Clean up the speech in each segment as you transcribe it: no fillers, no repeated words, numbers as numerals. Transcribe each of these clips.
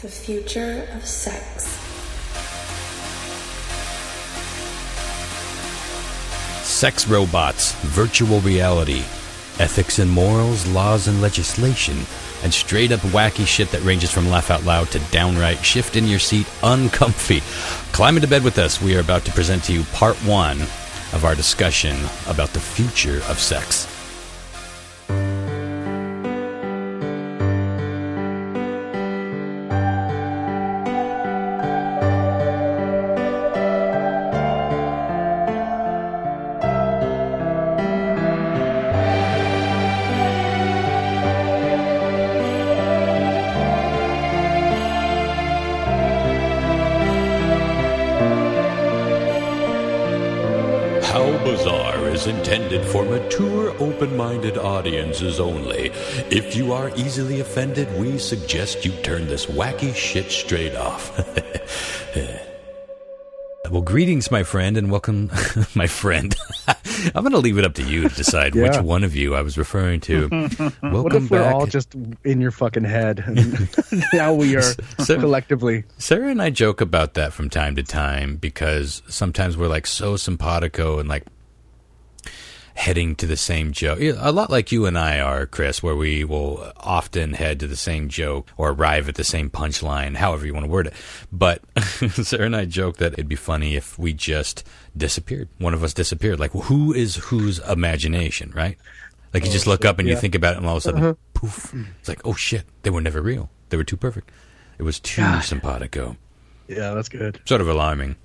The future of sex. Sex robots, virtual reality, ethics and morals, laws and legislation, and straight up wacky shit that ranges from laugh out loud to downright shift in your seat uncomfy. Climb into bed with us. We are about to present to you part one of our discussion about the future of sex. Intended for mature, open-minded audiences only. If you are easily offended, we suggest you turn this wacky shit straight off. Well, greetings, my friend, and welcome, my friend. I'm going to leave it up to you to decide which one of you I was referring to. Welcome what if back. we're all just in your fucking head? And now we are collectively. Sarah and I joke about that from time to time because sometimes we're like so simpatico and like heading to the same joke. A lot like you and I are, Chris, where we will often head to the same joke or arrive at the same punchline, however you want to word it. But Sarah and I joke that it'd be funny if we just disappeared. One of us disappeared. Like, who is whose imagination, right? Like, you just look up and you think about it, and all of a sudden, poof. It's like, oh, shit, they were never real. They were too perfect. It was too simpatico. Yeah, that's good. Sort of alarming.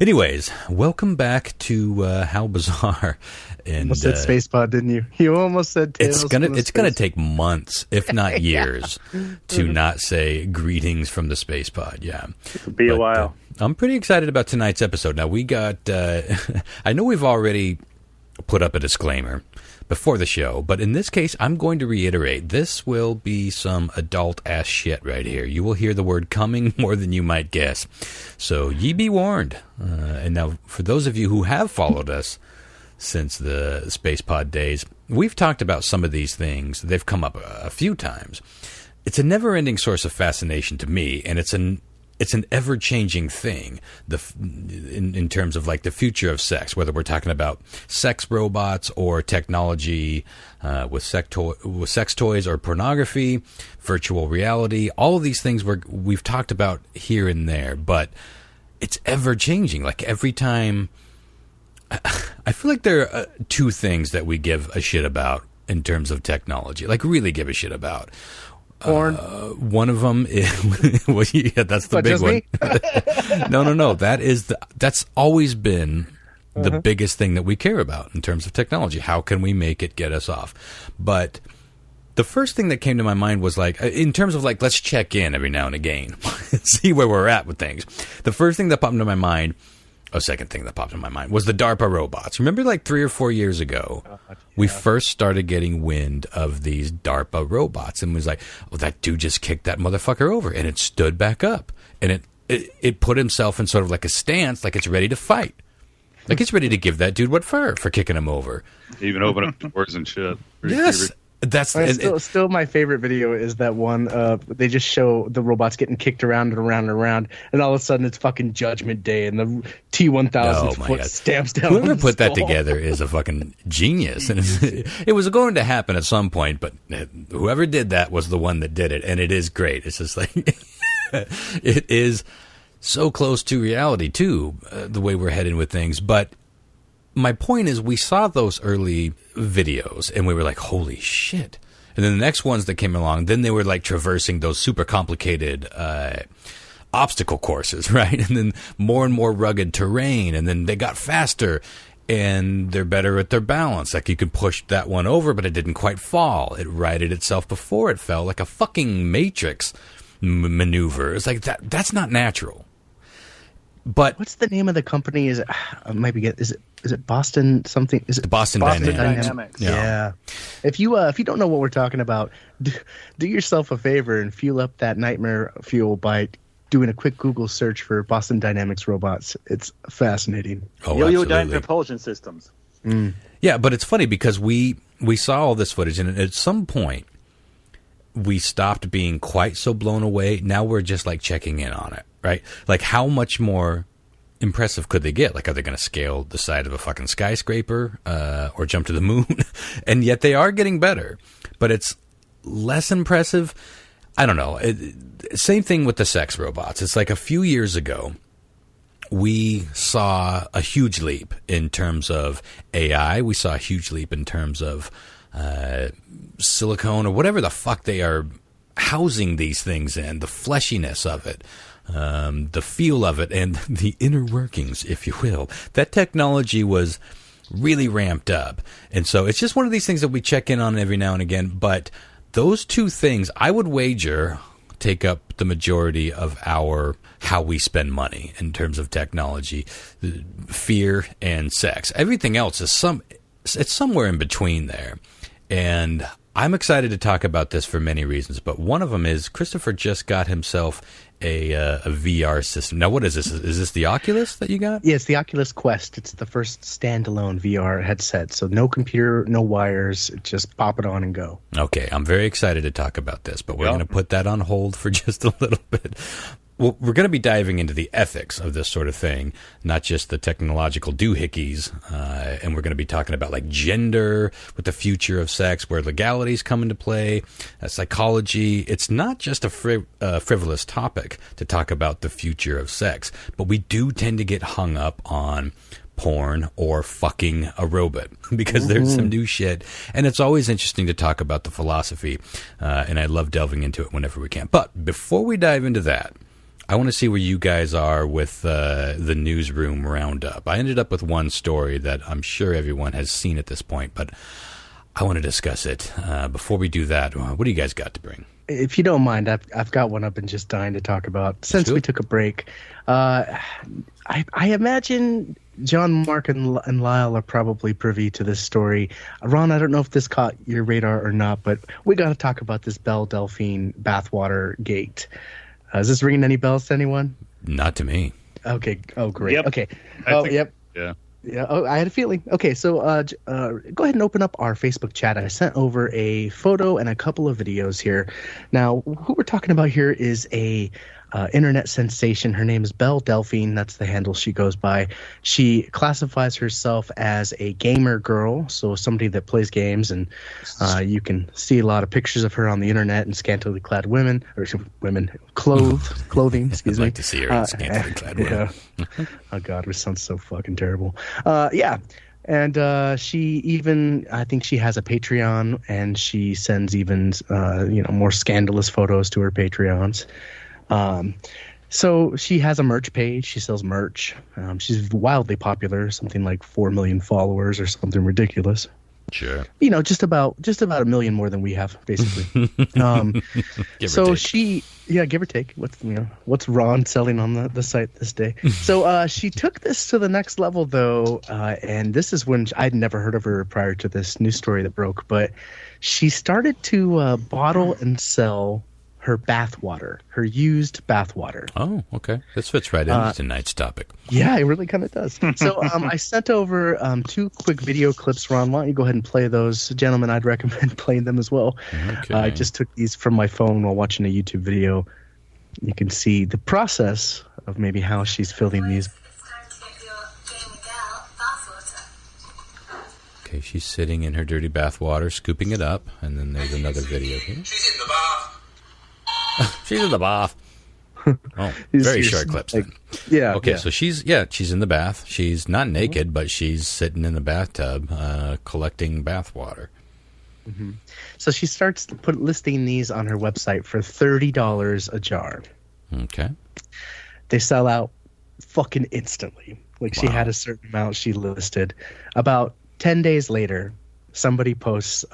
Anyways, welcome back to How Bizarre. And almost said space pod, didn't you? You almost said Tales. It's gonna take months, if not years, to not say greetings from the space pod. Yeah, it'll be a while. I'm pretty excited about tonight's episode. Now we got. I know we've already put up a disclaimer before the show, but in this case, I'm going to reiterate. This will be some adult-ass shit right here. You will hear the word coming more than you might guess. So ye be warned. And now, for those of you who have followed us since the Space Pod days, we've talked about some of these things. They've come up a few times. It's a never-ending source of fascination to me, and it's an ever-changing thing in terms of like the future of sex, whether we're talking about sex robots or technology with sex toys or pornography, virtual reality, all of these things we've talked about here and there, but it's ever-changing. Like every time, I feel like there are two things that we give a shit about in terms of technology, like really give a shit about. Porn. One of them is well, yeah, that's the big one. No. That's always been the biggest thing that we care about in terms of technology. How can we make it get us off? But the first thing that came to my mind was like, in terms of like, let's check in every now and again, see where we're at with things. The first thing that popped into my mind. Second thing that popped in my mind was the DARPA robots. Remember like 3 or 4 years ago, we first started getting wind of these DARPA robots and was like, oh, that dude just kicked that motherfucker over and it stood back up and it put himself in sort of like a stance, like it's ready to fight. Like it's ready to give that dude what for kicking him over. Even open up doors and shit. Yes. That's still my favorite video is that one. They just show the robots getting kicked around and around and around, and all of a sudden it's fucking Judgment Day, and the T-1000 foot stamps down. Whoever put that together is a fucking genius, and it was going to happen at some point. But whoever did that was the one that did it, and it is great. It's just like it is so close to reality too, the way we're heading with things, but. My point is we saw those early videos and we were like, holy shit. And then the next ones that came along, then they were like traversing those super complicated obstacle courses, right? And then more and more rugged terrain. And then they got faster and they're better at their balance. Like you could push that one over, but it didn't quite fall. It righted itself before it fell, like a fucking Matrix maneuver. It's like that's not natural. But what's the name of the company? Is it Boston something? Is it Boston Dynamics? Yeah. If you don't know what we're talking about, do yourself a favor and fuel up that nightmare fuel by doing a quick Google search for Boston Dynamics robots. It's fascinating. Oh, Yo-Yo propulsion systems. Yeah, but it's funny because we saw all this footage, and at some point, we stopped being quite so blown away. Now we're just like checking in on it, right? Like, how much more impressive could they get? Like, are they going to scale the side of a fucking skyscraper or jump to the moon? And yet they are getting better, but it's less impressive. I don't know. Same thing with the sex robots. It's like a few years ago, we saw a huge leap in terms of AI. We saw a huge leap in terms of silicone or whatever the fuck they are housing these things in, the fleshiness of it, the feel of it, and the inner workings, if you will. That technology was really ramped up. And so it's just one of these things that we check in on every now and again. But those two things, I would wager, take up the majority of how we spend money in terms of technology, fear and sex. Everything else is it's somewhere in between there. And I'm excited to talk about this for many reasons, but one of them is Christopher just got himself a VR system. Now, what is this? Is this the Oculus that you got? Yeah, it's the Oculus Quest. It's the first standalone VR headset. So no computer, no wires, just pop it on and go. Okay, I'm very excited to talk about this, but we're going to put that on hold for just a little bit. Well, we're going to be diving into the ethics of this sort of thing, not just the technological doohickeys, and we're going to be talking about like gender with the future of sex, where legalities come into play, psychology. It's not just a frivolous topic to talk about the future of sex, but we do tend to get hung up on porn or fucking a robot because there's some new shit, and it's always interesting to talk about the philosophy, and I love delving into it whenever we can. But before we dive into that, I want to see where you guys are with the newsroom roundup. I ended up with one story that I'm sure everyone has seen at this point, but I want to discuss it. Before we do that, what do you guys got to bring? If you don't mind, I've got one I've been just dying to talk about since we took a break. I imagine John, Mark, and Lyle are probably privy to this story. Ron, I don't know if this caught your radar or not, but we got to talk about this Belle Delphine Bathwater gate. Is this ringing any bells to anyone? Not to me. Okay. Oh, great. Yep. Okay. Yep. Yeah. Yeah. Oh, I had a feeling. Okay. So go ahead and open up our Facebook chat. I sent over a photo and a couple of videos here. Now, who we're talking about here is a internet sensation. Her name is Belle Delphine. That's the handle she goes by. She classifies herself as a gamer girl, so somebody that plays games, and you can see a lot of pictures of her on the internet in scantily clad clothing. Excuse me. I'd like to see her in scantily clad women. Yeah. Oh God, it sounds so fucking terrible. Yeah. And she even, I think she has a Patreon, and she sends even more scandalous photos to her Patreons. So she has a merch page. She sells merch. She's wildly popular, something like 4 million followers or something ridiculous. Sure. Just about a million more than we have, basically. So she, give or take. What's Ron selling on the site this day? So she took this to the next level, though, and this is when I'd never heard of her prior to this news story that broke. But she started to bottle and sell her bathwater, her used bathwater. Oh, okay. This fits right into tonight's topic. Yeah, it really kind of does. So I sent over 2 quick video clips, Ron. Why don't you go ahead and play those? Gentlemen, I'd recommend playing them as well. Okay. I just took these from my phone while watching a YouTube video. You can see the process of maybe how she's filling these. Okay, she's sitting in her dirty bathwater, scooping it up, and then there's another video here. She's in the bath. She's in the bath. Oh, very short clips. Then. Yeah. Okay, yeah. so she's in the bath. She's not naked, but she's sitting in the bathtub collecting bathwater. Mm-hmm. So she starts listing these on her website for $30 a jar. Okay. They sell out fucking instantly. Like she had a certain amount she listed. About 10 days later, somebody posts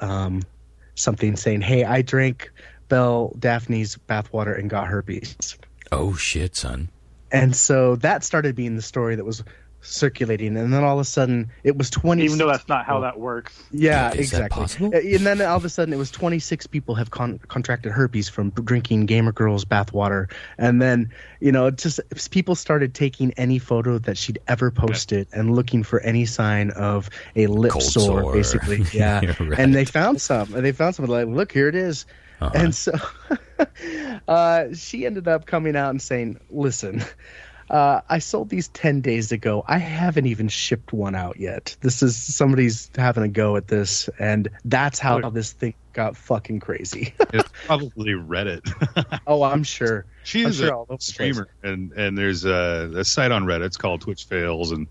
something saying, "Hey, I drank Belle Daphne's bathwater and got herpes." Oh shit, son. And so that started being the story that was circulating, and then all of a sudden it was 20. Even though that's not how that works. Yeah, Is that exactly. possible? And then all of a sudden it was 26 people have contracted herpes from drinking Gamer Girl's bathwater. And then, just people started taking any photo that she'd ever posted and looking for any sign of a lip Cold sore, sore. basically. Yeah. Right. And they found some. Like, look, here it is. And so she ended up coming out and saying, listen, I sold these 10 days ago. I haven't even shipped one out yet. This is somebody's having a go at this, and that's how this thing got fucking crazy. It's probably Reddit. Oh, I'm sure. She's a streamer, and there's a site on Reddit. It's called Twitch Fails, and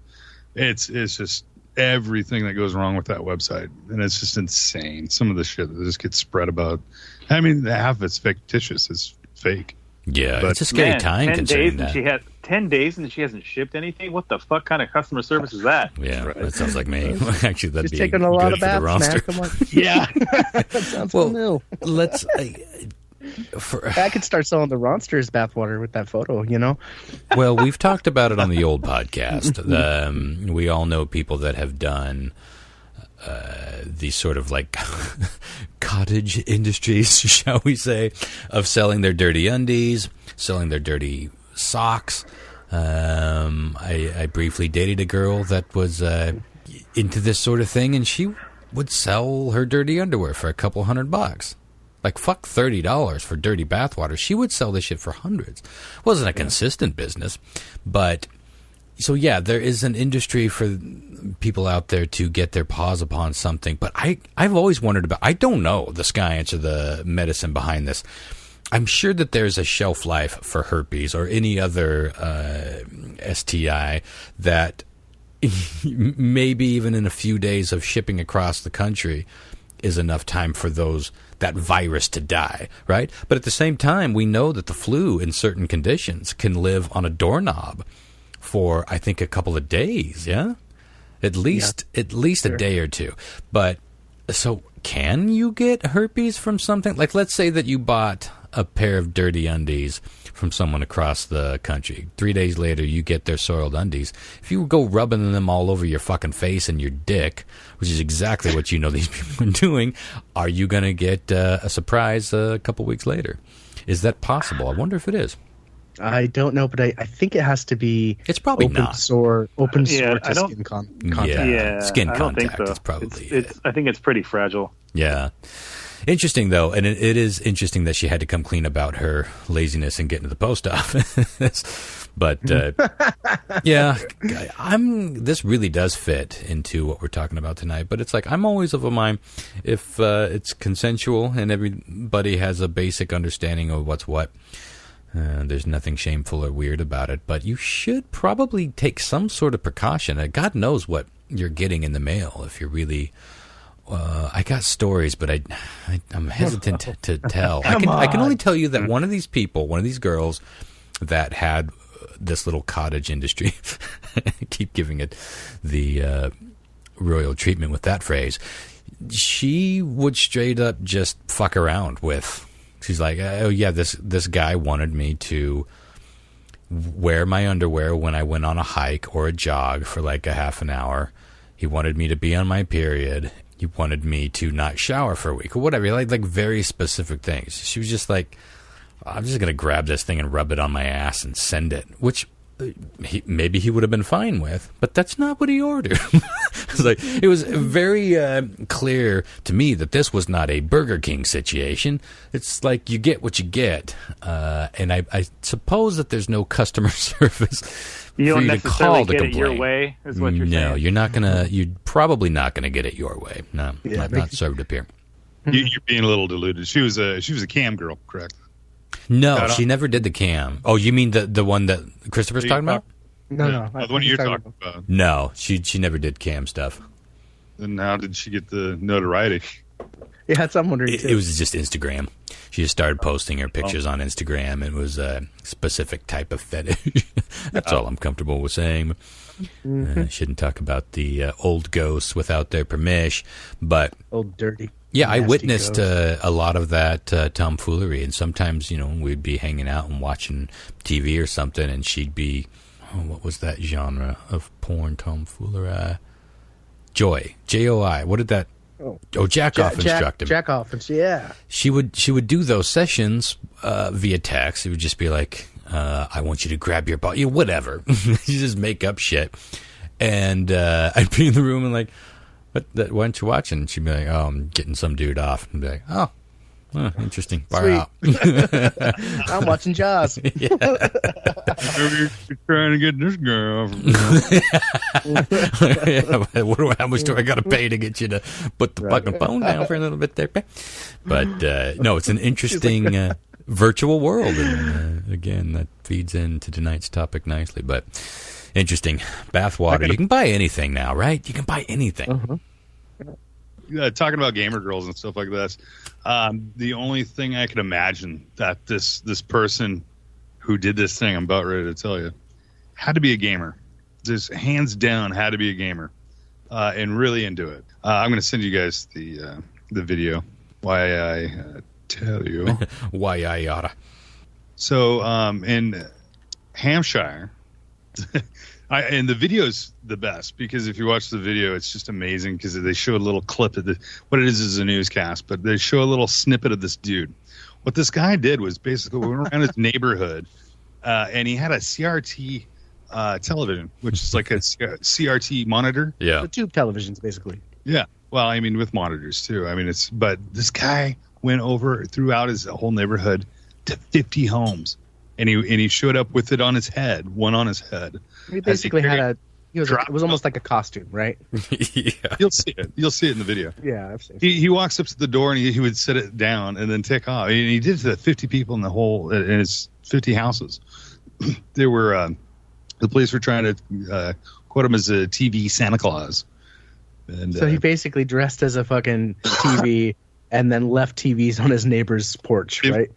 it's just everything that goes wrong with that website, and it's just insane. Some of the shit that just gets spread about. I mean, half of it's fictitious. It's fake. Yeah, but it's a scary time. 10 days and she had 10 days and she hasn't shipped anything. What the fuck kind of customer service is that? Yeah, that sounds like me. Actually, that'd be taking a lot of baths, man. Come on. Yeah, that sounds new. Let's. I could start selling the Ronsters bathwater with that photo, you know? Well, we've talked about it on the old podcast. We all know people that have done these sort of like cottage industries, shall we say, of selling their dirty undies, selling their dirty socks. I briefly dated a girl that was into this sort of thing, and she would sell her dirty underwear for a couple $100. Like, fuck $30 for dirty bathwater. She would sell this shit for hundreds. Wasn't a consistent business, but so yeah, there is an industry for people out there to get their paws upon something. But I've always wondered about. I don't know the science or the medicine behind this. I'm sure that there's a shelf life for herpes or any other STI that maybe even in a few days of shipping across the country is enough time for that virus to die, right? But at the same time, we know that the flu in certain conditions can live on a doorknob for, I think, a couple of days, yeah? At least a day or two. But, so, can you get herpes from something? Like, let's say that you bought a pair of dirty undies from someone across the country. 3 days later, you get their soiled undies. If you go rubbing them all over your fucking face and your dick, which is exactly what you know these people are doing, are you going to get a surprise a couple weeks later? Is that possible? I wonder if it is. I don't know, but I think it has to be. It's probably open not sore to skin contact. Yeah, skin I don't contact think so. is probably. It's I think it's pretty fragile. Yeah. Interesting, though, and it is interesting that she had to come clean about her laziness and get into the post office. But, yeah, this really does fit into what we're talking about tonight. But it's like, I'm always of a mind, if it's consensual and everybody has a basic understanding of what's what, there's nothing shameful or weird about it. But you should probably take some sort of precaution. God knows what you're getting in the mail if you're really... I got stories, but I'm hesitant to tell. I can only tell you that one of these people, one of these girls that had this little cottage industry, I keep giving it the royal treatment with that phrase, she would straight up just fuck around with. She's like, oh yeah, this guy wanted me to wear my underwear when I went on a hike or a jog for like a half an hour. He wanted me to be on my period. He wanted me to not shower for a week or whatever, like very specific things. She was just like, I'm just going to grab this thing and rub it on my ass and send it, which maybe he would have been fine with, but that's not what he ordered. It was very clear to me that this was not a Burger King situation. It's like you get what you get. And I suppose that there's no customer service. You don't necessarily get it your complain. way, is what you're saying. No, you're not gonna. You're probably not gonna get it your way. No, not served up here. You're being a little deluded. She was a cam girl, correct? No, she never did the cam. Oh, you mean the one that Christopher's talking about? No. The one you're talking about. No, she never did cam stuff. Then how did she get the notoriety? Yeah, that's what I'm wondering too. It was just Instagram. She just started posting her pictures on Instagram. It was a specific type of fetish. That's all I'm comfortable with saying. Shouldn't talk about the old ghosts without their permission. But old dirty. Yeah, I witnessed a lot of that tomfoolery. And sometimes, we'd be hanging out and watching TV or something, and she'd be, what was that genre of porn tomfoolery? Joy. J-O-I. What did that... Oh, jack off instructor. Jack off, yeah. She would do those sessions via text. It would just be like, I want you to grab your ball, whatever. You just make up shit, and I'd be in the room and like, why aren't you watching? She'd be like, oh, I'm getting some dude off, and I'd be like, oh, Huh, interesting. Far Sweet. out. I'm watching Jaws. Yeah. You're trying to get this girl. Yeah, how much do I got to pay to get you to put the fucking phone down for a little bit there? But no, it's an interesting virtual world. And again, that feeds into tonight's topic nicely. But interesting. Bathwater. You can buy anything now, right? You can buy anything. Uh-huh. Talking about gamer girls and stuff like this, the only thing I could imagine that this person who did this thing I'm about ready to tell you had to be a gamer. Just hands down had to be a gamer, and really into it. I'm going to send you guys the video. Why I tell you Why I oughta. So in Hampshire. And the video's the best because if you watch the video, it's just amazing because they show a little clip of what it is a newscast, but they show a little snippet of this dude. What this guy did was basically we went around his neighborhood, and he had a CRT television, which is like a CRT monitor. Yeah. The tube televisions, basically. Yeah. Well, I mean, with monitors too. I mean, but this guy went over throughout his whole neighborhood to 50 homes. And he showed up with it on his head, one on his head. He basically it was almost like a costume, right? Yeah. You'll see it. You'll see it in the video. Yeah, I've seen it. He walks up to the door and he would set it down and then take off. And he did it to 50 people in his 50 houses. They were the police were trying to quote him as a TV Santa Claus. And, so he basically dressed as a fucking TV. And then left TVs on his neighbor's porch, right?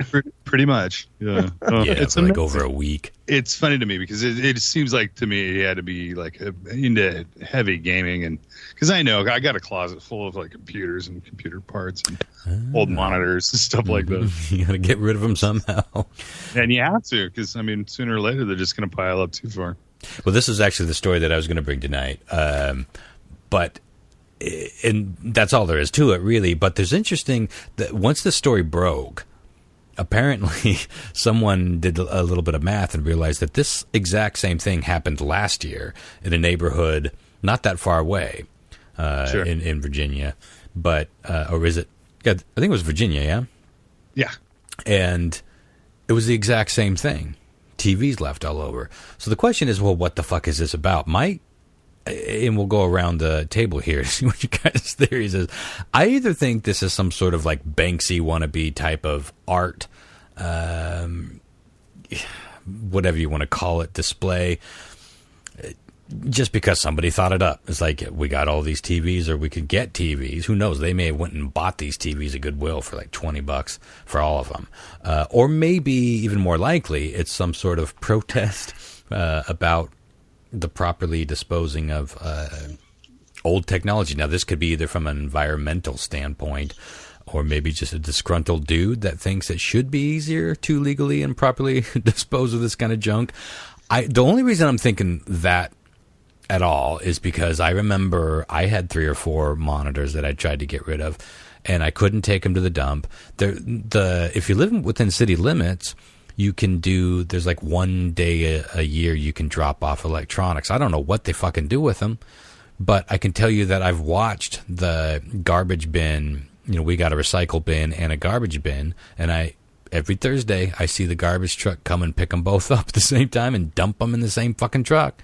Pretty much, yeah. It's for like over a week. It's funny to me because it seems like to me he had to be like into heavy gaming, and because I know I got a closet full of like computers and computer parts and old monitors and stuff like that. You got to get rid of them somehow. And you have to because I mean sooner or later they're just going to pile up too far. Well, this is actually the story that I was going to bring tonight, but. And that's all there is to it, really. But there's interesting that once the story broke, apparently someone did a little bit of math and realized that this exact same thing happened last year in a neighborhood not that far away in Virginia. But, or is it? Yeah, I think it was Virginia, yeah? Yeah. And it was the exact same thing. TVs left all over. So the question is, well, what the fuck is this about? And we'll go around the table here to see what you guys' theories is. I either think this is some sort of like Banksy wannabe type of art, whatever you want to call it, display, just because somebody thought it up. It's like, we got all these TVs, or we could get TVs. Who knows? They may have went and bought these TVs at Goodwill for like $20 for all of them. Or maybe even more likely, it's some sort of protest about the properly disposing of old technology. Now, this could be either from an environmental standpoint or maybe just a disgruntled dude that thinks it should be easier to legally and properly dispose of this kind of junk. The only reason I'm thinking that at all is because I remember I had 3 or 4 monitors that I tried to get rid of, and I couldn't take them to the dump. If you live within city limits, you can there's like 1 day a year you can drop off electronics. I don't know what they fucking do with them, but I can tell you that I've watched the garbage bin. We got a recycle bin and a garbage bin, and every Thursday I see the garbage truck come and pick them both up at the same time and dump them in the same fucking truck.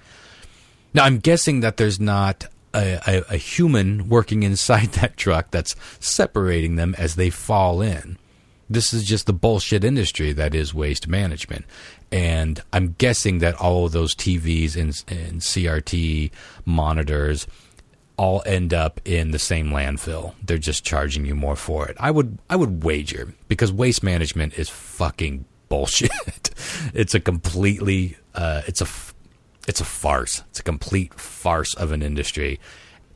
Now, I'm guessing that there's not a human working inside that truck that's separating them as they fall in. This is just the bullshit industry that is waste management. And I'm guessing that all of those TVs and CRT monitors all end up in the same landfill. They're just charging you more for it. I would wager, because waste management is fucking bullshit. It's a completely it's a farce. It's a complete farce of an industry.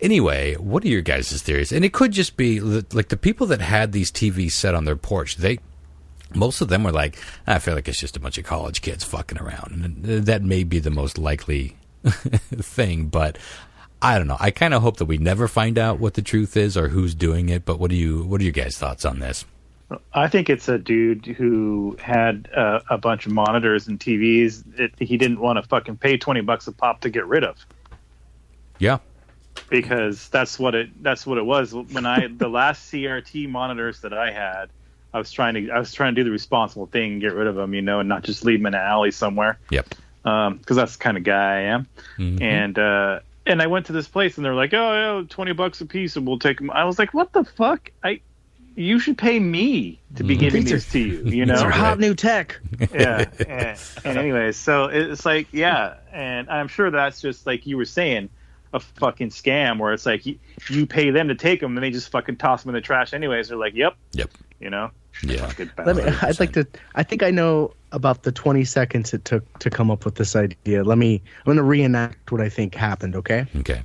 Anyway, what are your guys' theories? And it could just be like the people that had these TVs set on their porch. Most of them were like, I feel like it's just a bunch of college kids fucking around. And that may be the most likely thing, but I don't know. I kind of hope that we never find out what the truth is or who's doing it. But what are your guys' thoughts on this? I think it's a dude who had a bunch of monitors and TVs that he didn't want to fucking pay $20 a pop to get rid of. Yeah. Because that's what it was. When the last CRT monitors that I had, I was trying to do the responsible thing and get rid of them, and not just leave them in an alley somewhere. Yep. Because that's the kind of guy I am. Mm-hmm. And I went to this place and they're like, oh, yeah, $20 a piece and we'll take them. I was like, what the fuck? You should pay me to be giving these to you, These are hot new tech. Yeah. And anyways, so it's like, yeah. And I'm sure that's just like you were saying, a fucking scam where it's like you pay them to take them and they just fucking toss them in the trash anyways. They're like, yep. Yeah. I think I know about the 20 seconds it took to come up with this idea. I'm going to reenact what I think happened, okay? Okay.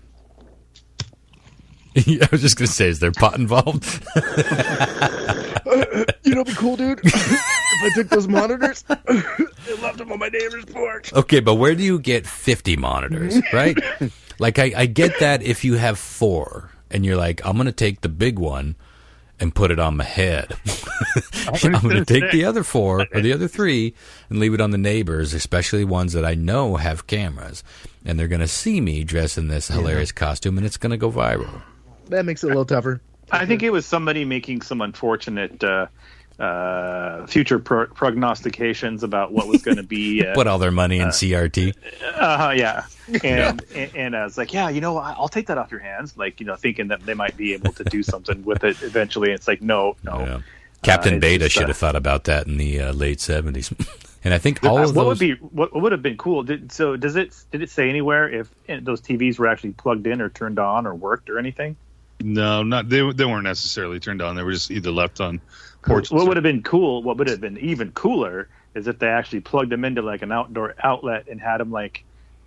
I was just going to say, is there pot involved? It'd be cool, dude, if I took those monitors and left them on my neighbor's porch. Okay, but where do you get 50 monitors, right? Like, I get that if you have 4 and you're like, I'm going to take the big one and put it on my head. I'm going to take the other 4 or the other 3 and leave it on the neighbors, especially ones that I know have cameras. And they're going to see me dressed in this hilarious costume, and it's going to go viral. That makes it a little tougher. I think it was somebody making some unfortunate future prognostications about what was going to be. Put all their money in CRT. Yeah. And I was like, yeah, I'll take that off your hands. Like, thinking that they might be able to do something with it eventually. It's like, no. Yeah. Captain Beta should have thought about that in the late 70s. And I think all of those... What would have been cool? Did it say anywhere if those TVs were actually plugged in or turned on or worked or anything? No, not they weren't necessarily turned on. They were just either left on porches. What would have been cool? What would have been even cooler is if they actually plugged them into like an outdoor outlet and had them like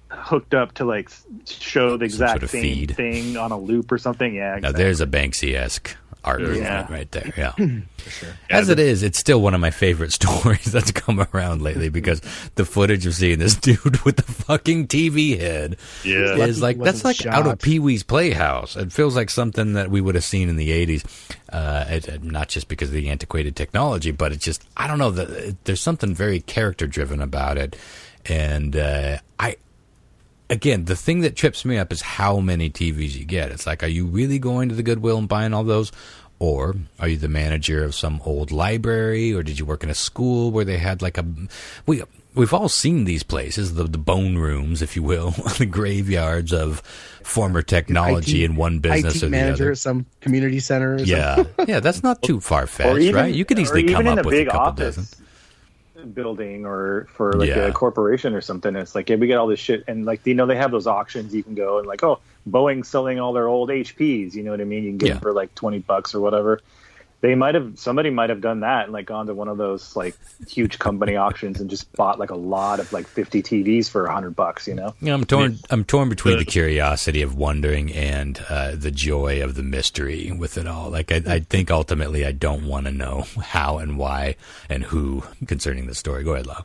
hooked up to like show the exact same thing on a loop or something. Yeah, exactly. Now there's a Banksy-esque art movement right there. Yeah. For sure. As it is, it's still one of my favorite stories that's come around lately because the footage of seeing this dude with the fucking TV head is like, that's like out of Pee-wee's Playhouse. It feels like something that we would have seen in the 80s, not just because of the antiquated technology, but it's just, I don't know, there's something very character-driven about it. And again, the thing that trips me up is how many TVs you get. It's like, are you really going to the Goodwill and buying all those? Or are you the manager of some old library? Or did you work in a school where they had like we've all seen these places, the bone rooms, if you will, the graveyards of former technology in one business IT or the manager other. at some community center or something. Yeah, that's not too far-fetched, right? You could easily come up with a couple dozen. Building or for like a corporation or something. It's like, yeah, we get all this shit, and like, they have those auctions you can go and like, oh, Boeing's selling all their old HPs, you know what I mean? You can get them for like $20 or whatever. Somebody might have done that and like gone to one of those like huge company auctions and just bought like a lot of like 50 TVs for $100, Yeah, I'm torn between the curiosity of wondering and the joy of the mystery with it all. Like, I think ultimately I don't want to know how and why and who concerning the story. Go ahead, Lau.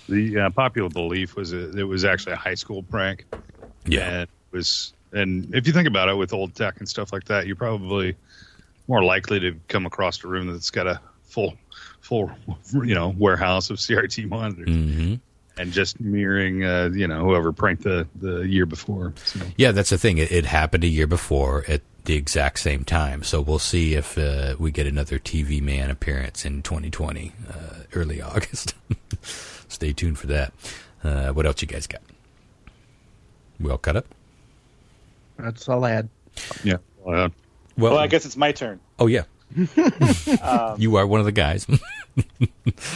The popular belief was it was actually a high school prank. Yeah. And if you think about it, with old tech and stuff like that, you're probably more likely to come across a room that's got a full warehouse of CRT monitors, and just mirroring whoever pranked the year before. So. Yeah, that's the thing. It happened a year before at the exact same time. So we'll see if we get another TV Man appearance in 2020, early August. Stay tuned for that. What else you guys got? We all caught up? That's all I had. Yeah. Well, I guess it's my turn. Oh, yeah. You are one of the guys.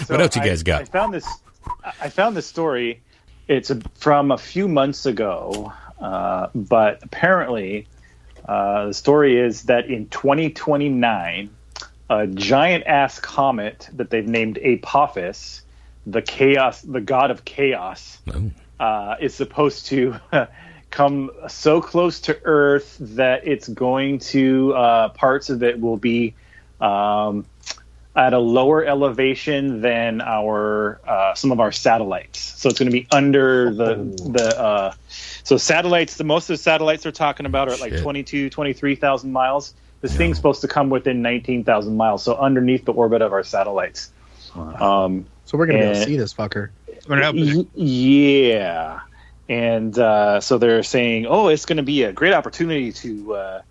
What else you guys got? I found this story. It's from a few months ago, but apparently the story is that in 2029, a giant-ass comet that they've named Apophis, the god of chaos, is supposed to come so close to Earth that it's going to parts of it will be at a lower elevation than some of our satellites. So it's going to be under so satellites. Most of the satellites they're talking about are at like 23,000 miles. This thing's supposed to come within 19,000 miles, so underneath the orbit of our satellites. Wow. So we're going to be able to see this fucker. Yeah. And so they're saying, oh, it's going to be a great opportunity to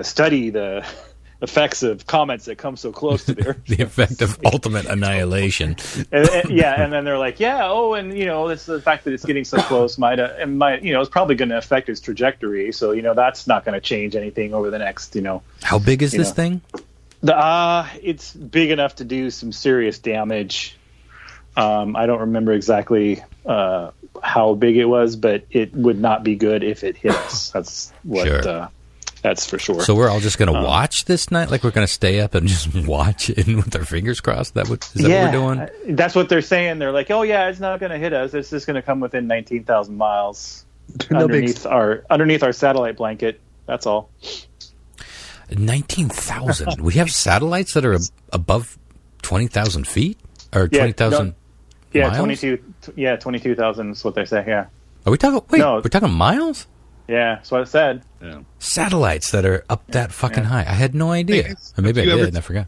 study the effects of comets that come so close to the Earth. The effect of ultimate annihilation. And then they're like, this the fact that it's getting so close it's probably going to affect its trajectory. So that's not going to change anything over the next How big is this thing? It's big enough to do some serious damage. I don't remember exactly how big it was, but it would not be good if it hit us. That's what. Sure. That's for sure. So we're all just going to watch this night? Like we're going to stay up and just watch it with our fingers crossed? Is that what we're doing? That's what they're saying. They're like, oh yeah, it's not going to hit us. It's just going to come within 19,000 miles underneath our satellite blanket. That's all. 19,000. We have satellites that are above 20,000 feet or 20,000 miles? 22,000 is what they say. Yeah. Are we talking? Wait, we're talking miles? Yeah, that's what it said. Yeah. Satellites that are up that fucking high. I had no idea. Or maybe I did and I forgot.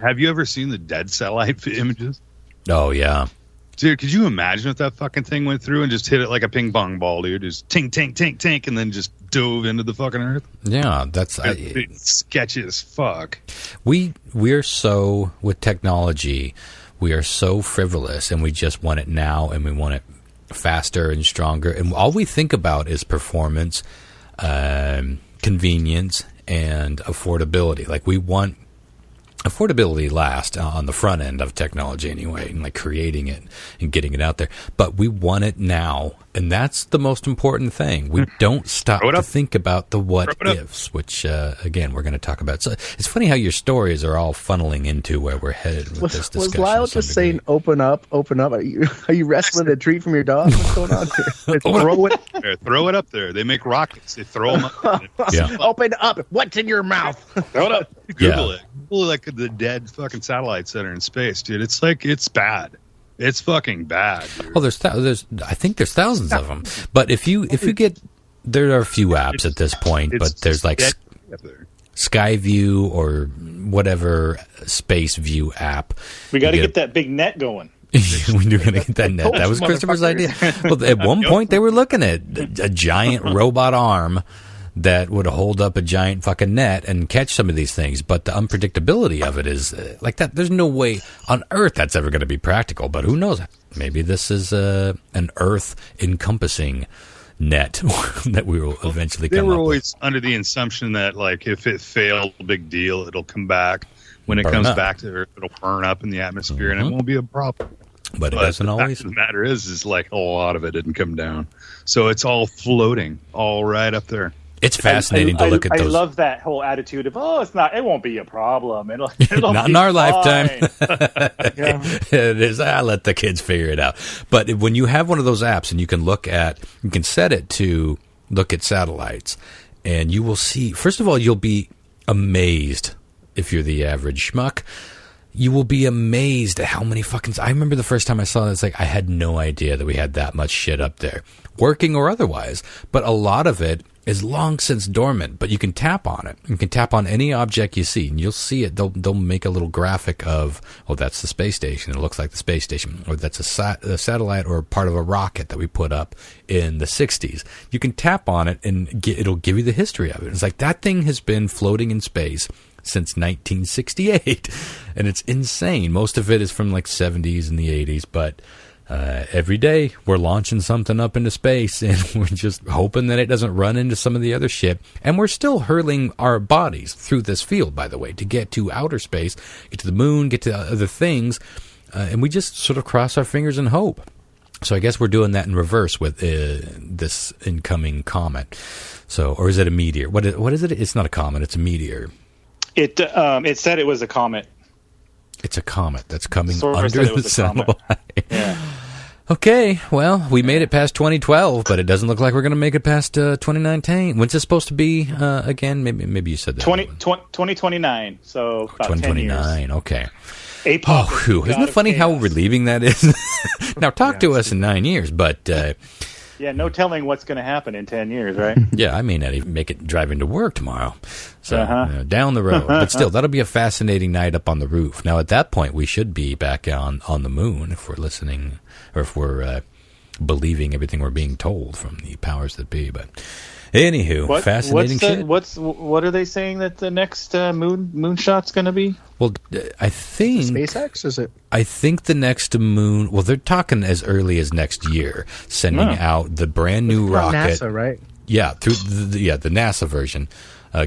Have you ever seen the dead satellite images? Oh, yeah. Dude, could you imagine if that fucking thing went through and just hit it like a ping pong ball, dude? Just tink, tink, tink, tink, and then just dove into the fucking Earth? Yeah, that's... It's sketchy as fuck. We're so, with technology, we are so frivolous, and we just want it now, and we want it faster and stronger, and all we think about is performance, convenience, and affordability. Like we want affordability last on the front end of technology anyway, and like creating it and getting it out there, but we want it now, and that's the most important thing. We don't stop to think about the what ifs, which again we're going to talk about. So it's funny how your stories are all funneling into where we're headed with this discussion. Was Lyle just saying open up? Are you wrestling a treat from your dog? What's going on here? Throw it up there. They make rockets. They throw them up. Yeah. Open up. What's in your mouth? Throw it up. Google it. Google like the dead fucking satellites that are in space, dude. It's like, it's bad. It's fucking bad, dude. Oh, I think there's thousands of them. But if you get, there are a few apps at this point, but there's like Skyview or whatever Space View app. We got to get that big net going. We do going to get that net. That was Christopher's idea. Well, at one point they were looking at a giant robot arm that would hold up a giant fucking net and catch some of these things. But the unpredictability of it is like that. There's no way on Earth that's ever going to be practical. But who knows? Maybe this is an Earth encompassing net that we will eventually come up with. They were always under the assumption that like if it failed, big deal, it'll come back. When it comes back to Earth, it'll burn up in the atmosphere and it won't be a problem. But it doesn't always. The matter is like a lot of it didn't come down. So it's all floating, all right up there. It's fascinating to look at those. I love that whole attitude of, it won't be a problem. It'll not in our lifetime. It is. I let the kids figure it out. But when you have one of those apps and you can set it to look at satellites, and you will see, first of all, you'll be amazed if you're the average schmuck. You will be amazed at how many fucking... I remember the first time I saw this, like, I had no idea that we had that much shit up there, working or otherwise. But a lot of it is long since dormant, but you can tap on it. You can tap on any object you see, and you'll see it. They'll make a little graphic of, that's the space station. It looks like the space station. Or that's a satellite or part of a rocket that we put up in the 60s. You can tap on it, and it'll give you the history of it. It's like that thing has been floating in space since 1968, and it's insane. Most of it is from like 70s and the 80s, but every day we're launching something up into space, and we're just hoping that it doesn't run into some of the other shit. And we're still hurling our bodies through this field, by the way, to get to outer space, get to the moon, get to other things, and we just sort of cross our fingers and hope. So I guess we're doing that in reverse with this incoming comet. So, or is it a meteor? What is it? It's not a comet. It's a meteor. It said it was a comet. It's a comet that's coming under the satellite. Yeah. Okay, well, we made it past 2012, but it doesn't look like we're going to make it past 2019. When's it supposed to be again? Maybe you said that. 2029, so about 2029, 10 years. Okay. Isn't it funny how relieving that is? Now, talk to us in 9 years, but... yeah, no telling what's going to happen in 10 years, right? Yeah, I may not even make it driving to work tomorrow. So down the road. But still, that'll be a fascinating night up on the roof. Now, at that point, we should be back on the moon if we're listening, or if we're believing everything we're being told from the powers that be. But Anywho, fascinating shit. What are they saying that the next moonshot's going to be? Well, I think SpaceX, is it? I think the next moon. Well, they're talking as early as next year, sending out the brand new rocket. NASA, right? Yeah, through the NASA version.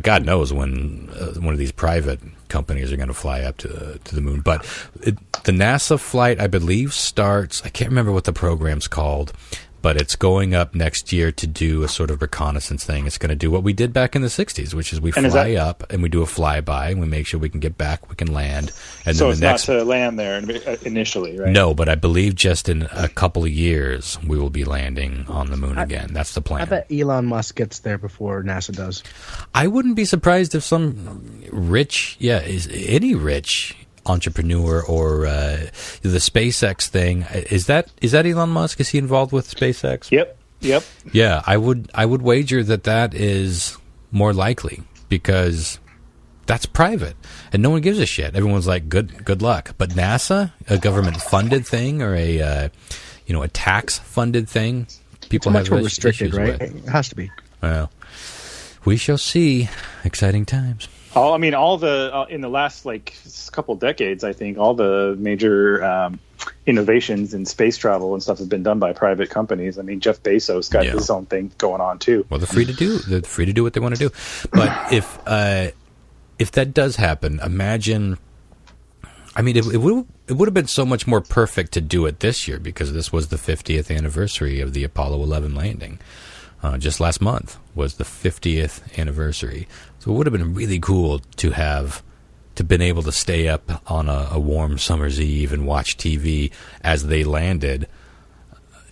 God knows when one of these private companies are going to fly up to the moon. But the NASA flight, I believe, starts. I can't remember what the program's called, but it's going up next year to do a sort of reconnaissance thing. It's going to do what we did back in the 60s, which is we fly up and we do a flyby and we make sure we can get back, we can land. And so then it's not to land there initially, right? No, but I believe just in a couple of years we will be landing on the moon again. That's the plan. I bet Elon Musk gets there before NASA does. I wouldn't be surprised if some any rich entrepreneur or the SpaceX thing. Is that Elon Musk? Is he involved with SpaceX? Yep. Yeah, I would wager that is more likely because that's private and no one gives a shit. Everyone's like, good luck. But NASA, a government funded thing or a tax funded thing, people have much more restricted, right? With. It has to be. Well, we shall see. Exciting times. All the in the last couple decades, I think all the major innovations in space travel and stuff have been done by private companies. I mean, Jeff Bezos got his own thing going on too. Well, they're free to do what they want to do. But if that does happen, imagine. I mean, it would have been so much more perfect to do it this year because this was the 50th anniversary of the Apollo 11 landing. Just last month was the 50th anniversary. So it would have been really cool to been able to stay up on a warm summer's eve and watch TV as they landed,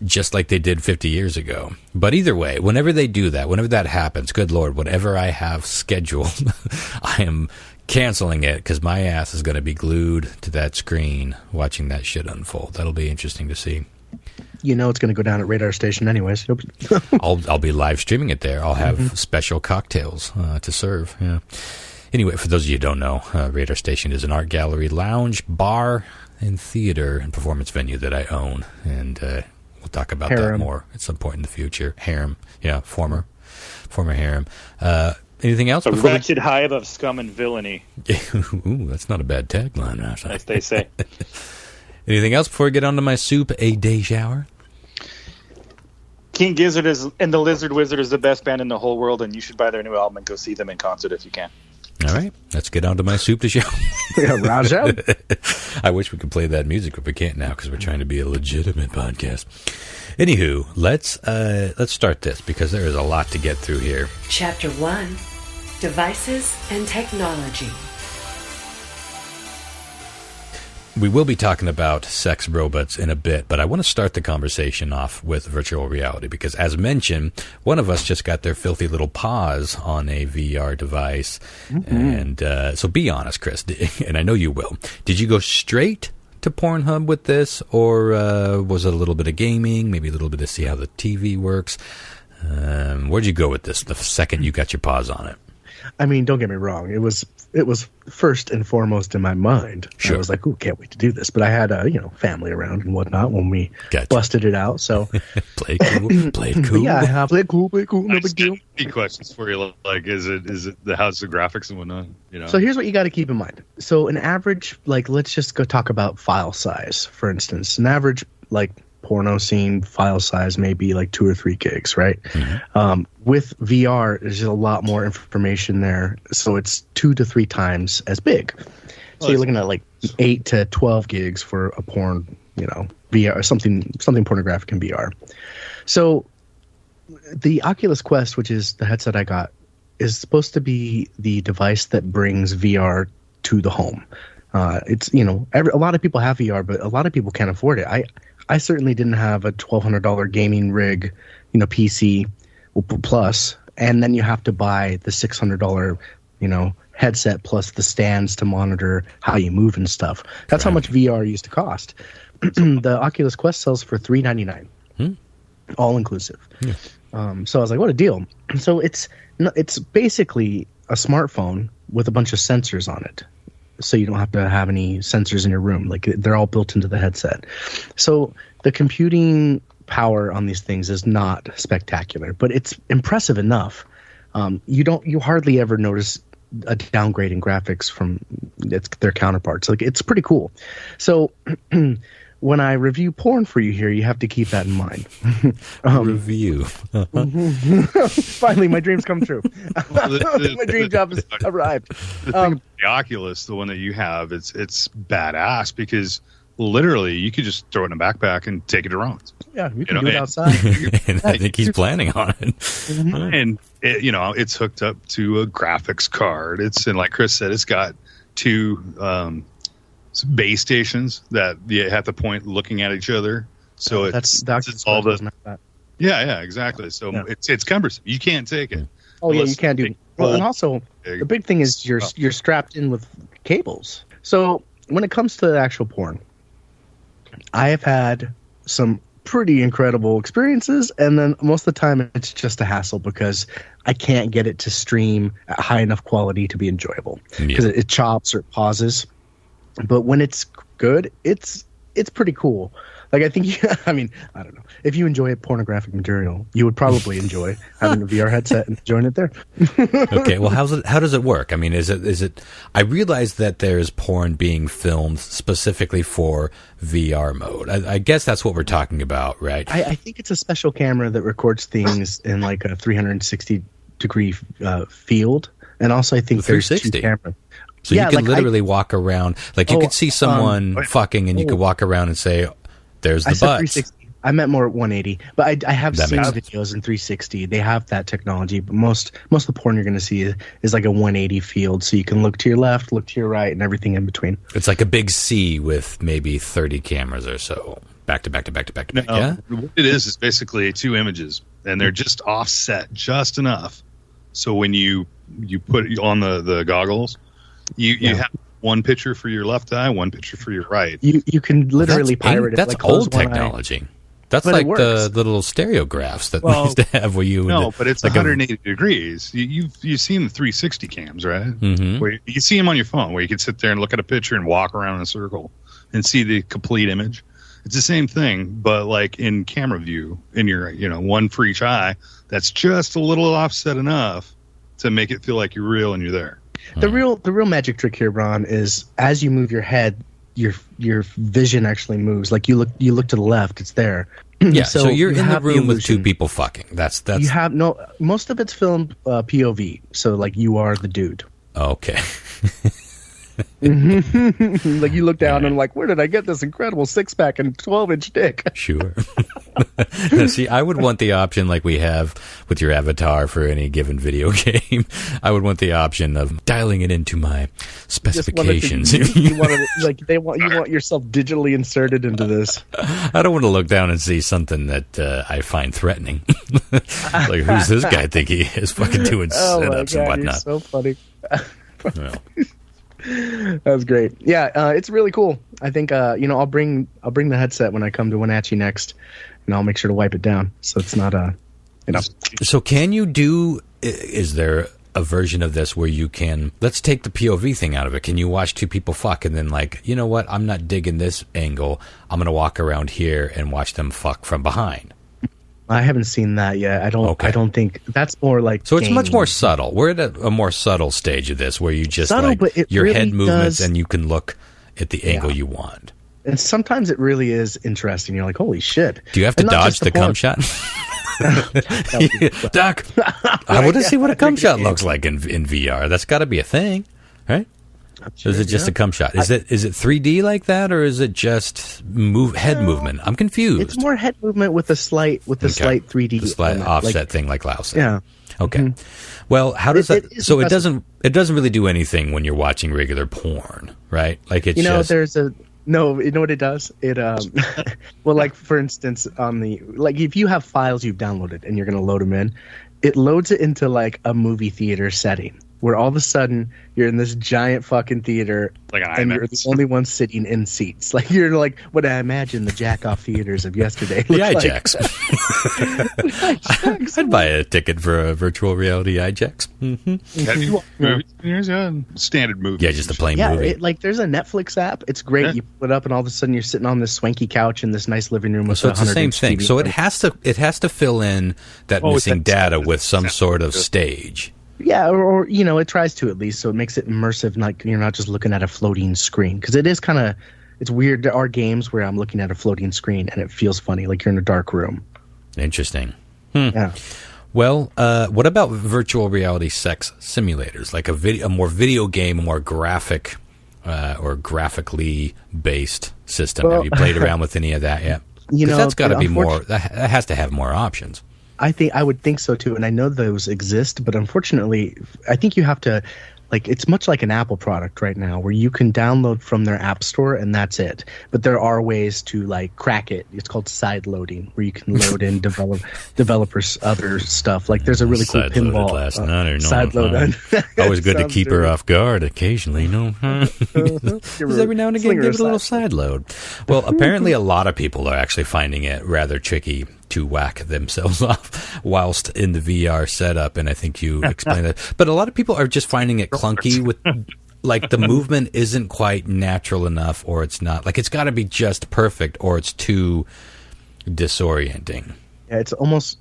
just like they did 50 years ago. But either way, whenever they do that, whenever that happens, good Lord, whatever I have scheduled, I am canceling it because my ass is going to be glued to that screen watching that shit unfold. That'll be interesting to see. You know it's going to go down at Radar Station anyways. I'll be live streaming it there. I'll have special cocktails to serve. Yeah. Anyway, for those of you who don't know, Radar Station is an art gallery, lounge, bar, and theater and performance venue that I own. And we'll talk about that more at some point in the future. Harem. Yeah, former harem. Anything else? A wretched hive of scum and villainy. Ooh, that's not a bad tagline. As they say. Anything else before we get on to my soup a day shower? King Gizzard and the Lizard Wizard is the best band in the whole world, and you should buy their new album and go see them in concert if you can. All right, let's get on to my soup to show. Yeah, Raja. I wish we could play that music, but we can't now because we're trying to be a legitimate podcast. Anywho, let's start this because there is a lot to get through here. Chapter 1, Devices and Technology. We will be talking about sex robots in a bit, but I want to start the conversation off with virtual reality because, as mentioned, one of us just got their filthy little paws on a VR device. And so be honest, Chris, and I know you will. Did you go straight to Pornhub with this, or was it a little bit of gaming, maybe a little bit to see how the TV works? Where'd you go with this the second you got your paws on it? I mean, don't get me wrong. It was first and foremost in my mind. Sure. I was like, "Ooh, can't wait to do this." But I had family around and whatnot when we busted it out. So play it cool. Yeah, play it cool. No big deal. Questions for you, like, is it the how's the graphics and whatnot? So here's what you got to keep in mind. So an average, let's just go talk about file size, for instance. An average porno scene file size may be 2 or 3 gigs, right? Mm-hmm. With VR, there's just a lot more information there, so it's 2 to 3 times as big. So you're looking at 8 to 12 gigs for a porn, VR, something pornographic in VR. So the Oculus Quest, which is the headset I got, is supposed to be the device that brings VR to the home. It's a lot of people have VR, but a lot of people can't afford it. I certainly didn't have a $1,200 gaming rig, PC plus, and then you have to buy the $600, headset plus the stands to monitor how you move and stuff. That's how much VR used to cost. The Oculus Quest sells for $399, all inclusive. Yeah. So I was like, what a deal! So it's basically a smartphone with a bunch of sensors on it. So you don't have to have any sensors in your room. They're all built into the headset. So the computing power on these things is not spectacular, but it's impressive enough. You hardly ever notice a downgrade in graphics from their counterparts. Like, it's pretty cool. So when I review porn for you here, you have to keep that in mind. Review. Finally, my dreams come true. My dream job has arrived. The thing about the Oculus, the one that you have, it's badass because literally you could just throw it in a backpack and take it around. Yeah, you can do it outside. And I think he's planning on it. Mm-hmm. And it's hooked up to a graphics card. And like Chris said, it's got 2 base stations that you have to point looking at each other. So it's all the yeah, exactly. So it's cumbersome. You can't take it. Oh yeah, you can't do it. Well, and also the big thing is you're strapped in with cables. So when it comes to the actual porn, I have had some pretty incredible experiences, and then most of the time it's just a hassle because I can't get it to stream at high enough quality to be enjoyable because it chops or it pauses. But when it's good, it's pretty cool. Like, I think, I don't know. If you enjoy pornographic material, you would probably enjoy having a VR headset and enjoying it there. Okay, well, how does it work? I mean, is it? I realize that there's porn being filmed specifically for VR mode. I guess that's what we're talking about, right? I think it's a special camera that records things in like a 360-degree field, and also I think there's 2 cameras. So you can literally walk around, like you could see someone fucking, and you could walk around and say, "There's the butt." 360. I meant more 180, but I have seen videos in 360. They have that technology, but most of the porn you're going to see is like a 180 field, so you can look to your left, look to your right, and everything in between. It's like a big C with maybe 30 cameras or so, back to back to back to back to back. Yeah, what it is basically 2 images, and they're just offset just enough. So when you put it on the goggles, you have 1 picture for your left eye, 1 picture for your right. You can literally pirate it. That's like old technology. That's but like the little stereographs that we used to have where you... No, but it's like 180 degrees. You've seen the 360 cams, right? Mm-hmm. Where you see them on your phone, where you can sit there and look at a picture and walk around in a circle and see the complete image. It's the same thing, but like in camera view, in your 1 for each eye, that's just a little offset enough to make it feel like you're real and you're there. The real magic trick here, Ron, is as you move your head, your vision actually moves. Like you look to the left, it's there. Yeah, so you're in the room with 2 people fucking. That's you have most of it's filmed POV. So like you are the dude. Okay. Like you look down and like, where did I get this incredible 6-pack and 12-inch dick? Sure. See, I would want the option like we have with your avatar for any given video game. I would want the option of dialing it into my specifications. You want yourself digitally inserted into this. I don't want to look down and see something that I find threatening. Like, who's this guy think he is? Fucking doing sit-ups and whatnot. You're so funny. Well. That was great. Yeah, it's really cool. I think I'll bring the headset when I come to Wenatchee next, and I'll make sure to wipe it down so it's not So can you do? Is there a version of this where you can? Let's take the POV thing out of it. Can you watch 2 people fuck and then like, you know what? I'm not digging this angle. I'm gonna walk around here and watch them fuck from behind. I haven't seen that yet. I don't think that's more like. So it's much more subtle. We're at a more subtle stage of this where you just your really head movements and you can look at the angle you want. And sometimes it really is interesting. You're like, holy shit! Do you have to dodge the cum shot? Doc, I want to see what a cum shot looks like in VR. That's got to be a thing, right? Sure, is it just a cum shot? Is it 3D like that, or is it just head movement? I'm confused. It's more head movement with a slight 3D, the slight offset thing, like Klaus said. Yeah. Okay. Mm-hmm. Well, how does that? So it doesn't really do anything when you're watching regular porn, right? Like it's No, you know what it does? It well, like for instance, if you have files you've downloaded and you're going to load them in, it loads it into like a movie theater setting where all of a sudden you're in this giant fucking theater and you're the only one sitting in seats. Like you're like what I imagine the jack off theaters of yesterday. The IJAX. I'd buy a ticket for a virtual reality IJX. Mm-hmm. Have you watched movies in yours? Yeah, standard movies. Yeah, just a plain movie. There's a Netflix app. It's great. Yeah. You put it up, and all of a sudden you're sitting on this swanky couch in this nice living room with So it's the same 100-inch thing. TV. So it has to fill in that missing data with some sort of good. stage. Yeah, or it tries to at least, so it makes it immersive, like you're not just looking at a floating screen. Because it is kind of, it's weird. There are games where I'm looking at a floating screen and it feels funny, like you're in a dark room. Interesting. Yeah. Well, what about virtual reality sex simulators, like a more video game, more graphic or graphically based system? Well, have you played around with any of that yet? Because that's got to be more. That has to have more options. I would think so too, and I know those exist, but unfortunately, I think you have to, like, it's much like an Apple product right now, where you can download from their app store and that's it. But there are ways to like crack it. It's called side loading, where you can load in developers other stuff. Like there's a really cool pinball last night, or no, side load. Always good to keep her off guard occasionally, Just every now and again, give it a little side load. Well, apparently a lot of people are actually finding it rather tricky to whack themselves off whilst in the VR setup, and I think you explained that. But a lot of people are just finding it clunky with, like, the movement isn't quite natural enough, or it's not. Like, it's got to be just perfect, or it's too disorienting. Yeah,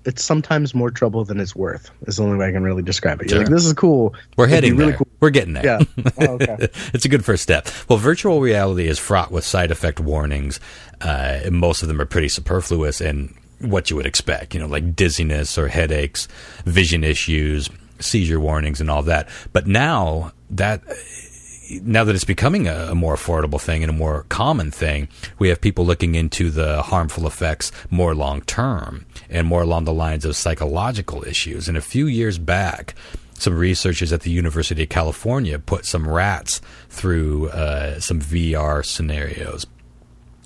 it's sometimes more trouble than it's worth, is the only way I can really describe it. You're Sure. like, this is cool. We're heading It'd be really there. cool. We're getting there. Yeah. Oh, okay. It's a good first step. Well, virtual reality is fraught with side effect warnings. And most of them are pretty superfluous and what you would expect, like dizziness or headaches, vision issues, seizure warnings, and all that. But now that it's becoming a more affordable thing and a more common thing, we have people looking into the harmful effects more long term and more along the lines of psychological issues. And a few years back, some researchers at the University of California put some rats through some VR scenarios.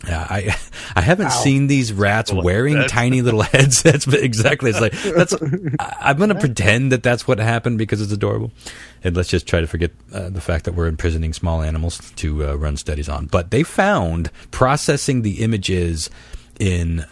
I haven't seen these rats wearing tiny little headsets, but exactly, it's like I'm going to pretend that that's what happened because it's adorable, and let's just try to forget the fact that we're imprisoning small animals to run studies on. But they found processing the images in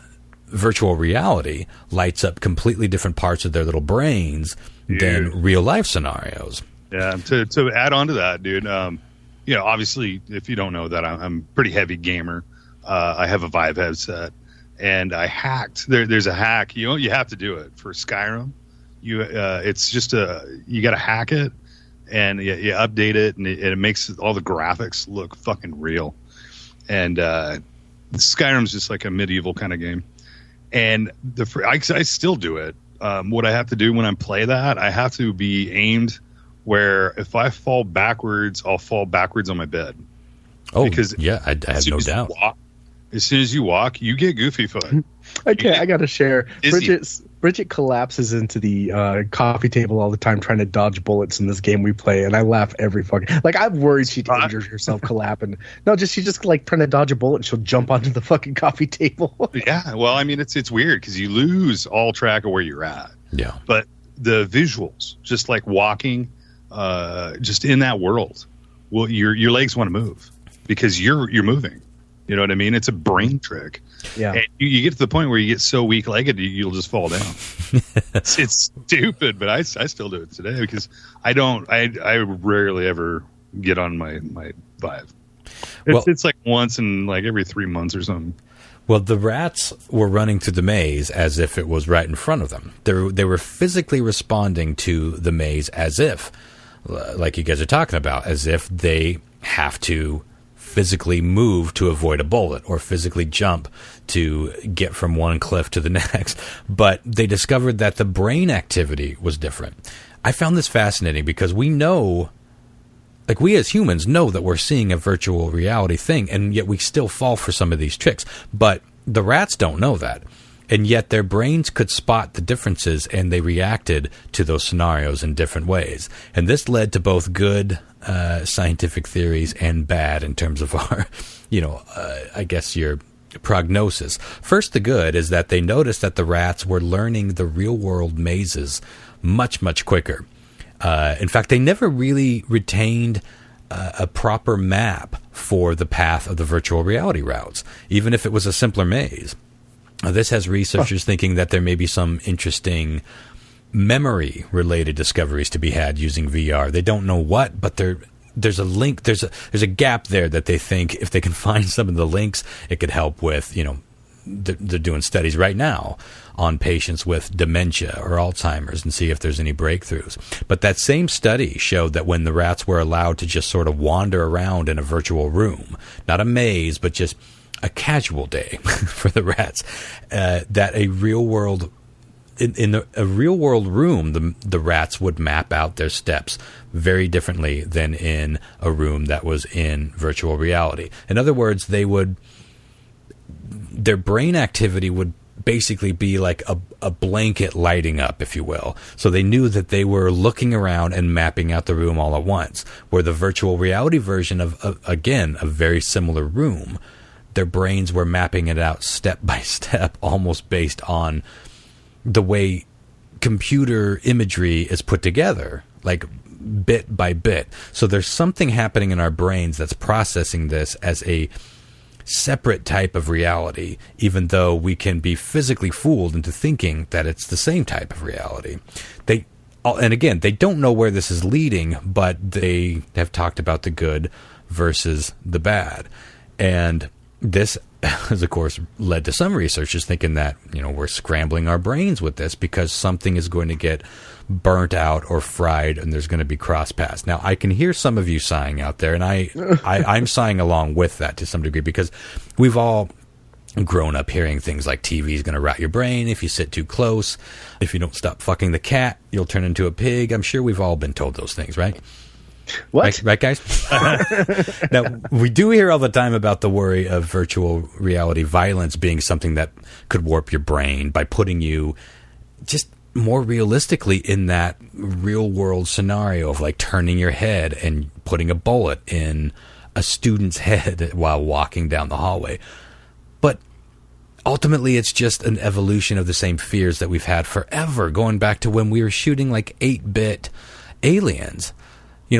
virtual reality lights up completely different parts of their little brains than real life scenarios. Yeah, to add on to that, dude. Obviously, if you don't know that, I'm a pretty heavy gamer. I have a Vive headset, and I hacked. There's a hack. You have to do it for Skyrim. It's just you got to hack it, and you update it, and it makes all the graphics look fucking real. And Skyrim's just like a medieval kind of game. And I still do it. What I have to do when I play that, I have to be aimed where if I fall backwards, I'll fall backwards on my bed. Oh, because yeah, I have no doubt. As soon as you walk, you get goofy foot. Okay, I got to share. Dizzy. Bridget collapses into the coffee table all the time trying to dodge bullets in this game we play, and I laugh every fucking... Like, I'm worried she'd injure herself collapsing. No, she's just, like, trying to dodge a bullet, and she'll jump onto the fucking coffee table. Yeah, well, I mean, it's weird, because you lose all track of where you're at. Yeah. But the visuals, just like walking, just in that world, well, your legs want to move, because you're moving. You know what I mean? It's a brain trick. Yeah. And you get to the point where you get so weak-legged, you'll just fall down. It's stupid, but I still do it today because I rarely ever get on my Vive. It's like once in like every 3 months or something. Well, the rats were running through the maze as if it was right in front of them. They were physically responding to the maze as if, like you guys are talking about, as if they have to physically move to avoid a bullet or physically jump to get from one cliff to the next. But they discovered that the brain activity was different. I found this fascinating because we know, like we as humans know that we're seeing a virtual reality thing, and yet we still fall for some of these tricks. But the rats don't know that. And yet their brains could spot the differences, and they reacted to those scenarios in different ways. And this led to both good scientific theories and bad in terms of our, I guess your prognosis. First, the good is that they noticed that the rats were learning the real-world mazes much, much quicker. In fact, they never really retained a proper map for the path of the virtual reality routes, even if it was a simpler maze. This has researchers thinking that there may be some interesting memory-related discoveries to be had using VR. They don't know what, but there's a link. There's a gap there that they think if they can find some of the links, it could help with, they're doing studies right now on patients with dementia or Alzheimer's and see if there's any breakthroughs. But that same study showed that when the rats were allowed to just sort of wander around in a virtual room, not a maze, but just a casual day for the rats, that a real world in a real world room, the rats would map out their steps very differently than in a room that was in virtual reality. In other words, their brain activity would basically be like a blanket lighting up, if you will. So they knew that they were looking around and mapping out the room all at once. Where the virtual reality version of again, a very similar room, their brains were mapping it out step by step, almost based on the way computer imagery is put together, like bit by bit. So there's something happening in our brains that's processing this as a separate type of reality, even though we can be physically fooled into thinking that it's the same type of reality. And again, they don't know where this is leading, but they have talked about the good versus the bad. And this has, of course, led to some researchers thinking that, we're scrambling our brains with this because something is going to get burnt out or fried and there's going to be cross paths. Now, I can hear some of you sighing out there, and I'm sighing along with that to some degree because we've all grown up hearing things like TV is going to rot your brain if you sit too close. If you don't stop fucking the cat, you'll turn into a pig. I'm sure we've all been told those things, right? What? Right, guys? Now, we do hear all the time about the worry of virtual reality violence being something that could warp your brain by putting you just more realistically in that real world scenario of like turning your head and putting a bullet in a student's head while walking down the hallway. But ultimately, it's just an evolution of the same fears that we've had forever, going back to when we were shooting like 8-bit aliens.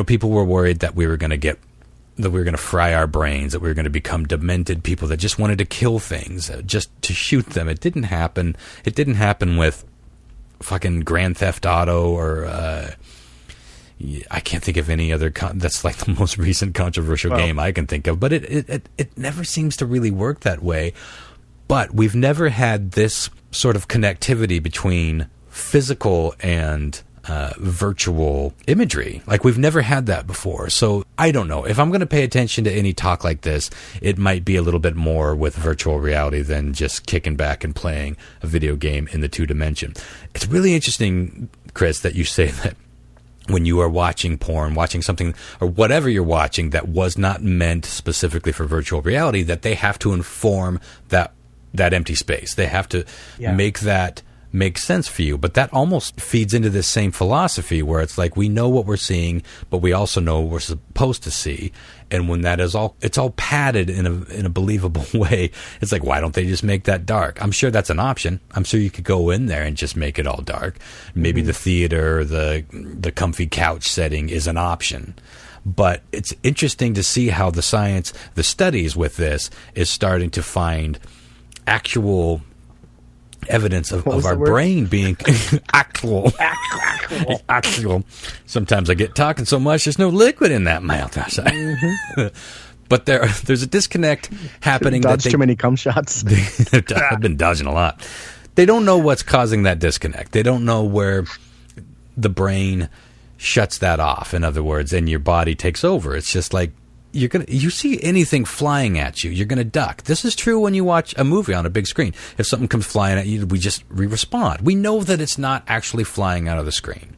People were worried that we were going to fry our brains, that we were going to become demented people that just wanted to kill things, just to shoot them. It didn't happen. It didn't happen with fucking Grand Theft Auto or I can't think of any other. That's like the most recent controversial game I can think of. But it never seems to really work that way. But we've never had this sort of connectivity between physical and virtual imagery. Like we've never had that before. So I don't know. If I'm going to pay attention to any talk like this, it might be a little bit more with virtual reality than just kicking back and playing a video game in the 2-dimension. It's really interesting, Chris, that you say that when you are watching porn, watching something or whatever you're watching that was not meant specifically for virtual reality, that they have to inform that empty space. They have to make that make sense for you. But that almost feeds into this same philosophy where it's like we know what we're seeing, but we also know what we're supposed to see. And when that is it's all padded in a believable way, it's like, why don't they just make that dark? I'm sure that's an option. I'm sure you could go in there and just make it all dark. Maybe the theater, the comfy couch setting is an option. But it's interesting to see how the studies with this is starting to find actual evidence of our brain being actual. Sometimes I get talking so much, there's no liquid in that mouth outside. But there's a disconnect happening. Dodged too many cum shots. I've been dodging a lot. They don't know what's causing that disconnect. They don't know where the shuts that off, in other words, and your body takes over. It's just like you see anything flying at you, you're going to duck. This is true when you watch a movie on a big screen. If something comes flying at you, we respond. We know that it's not actually flying out of the screen.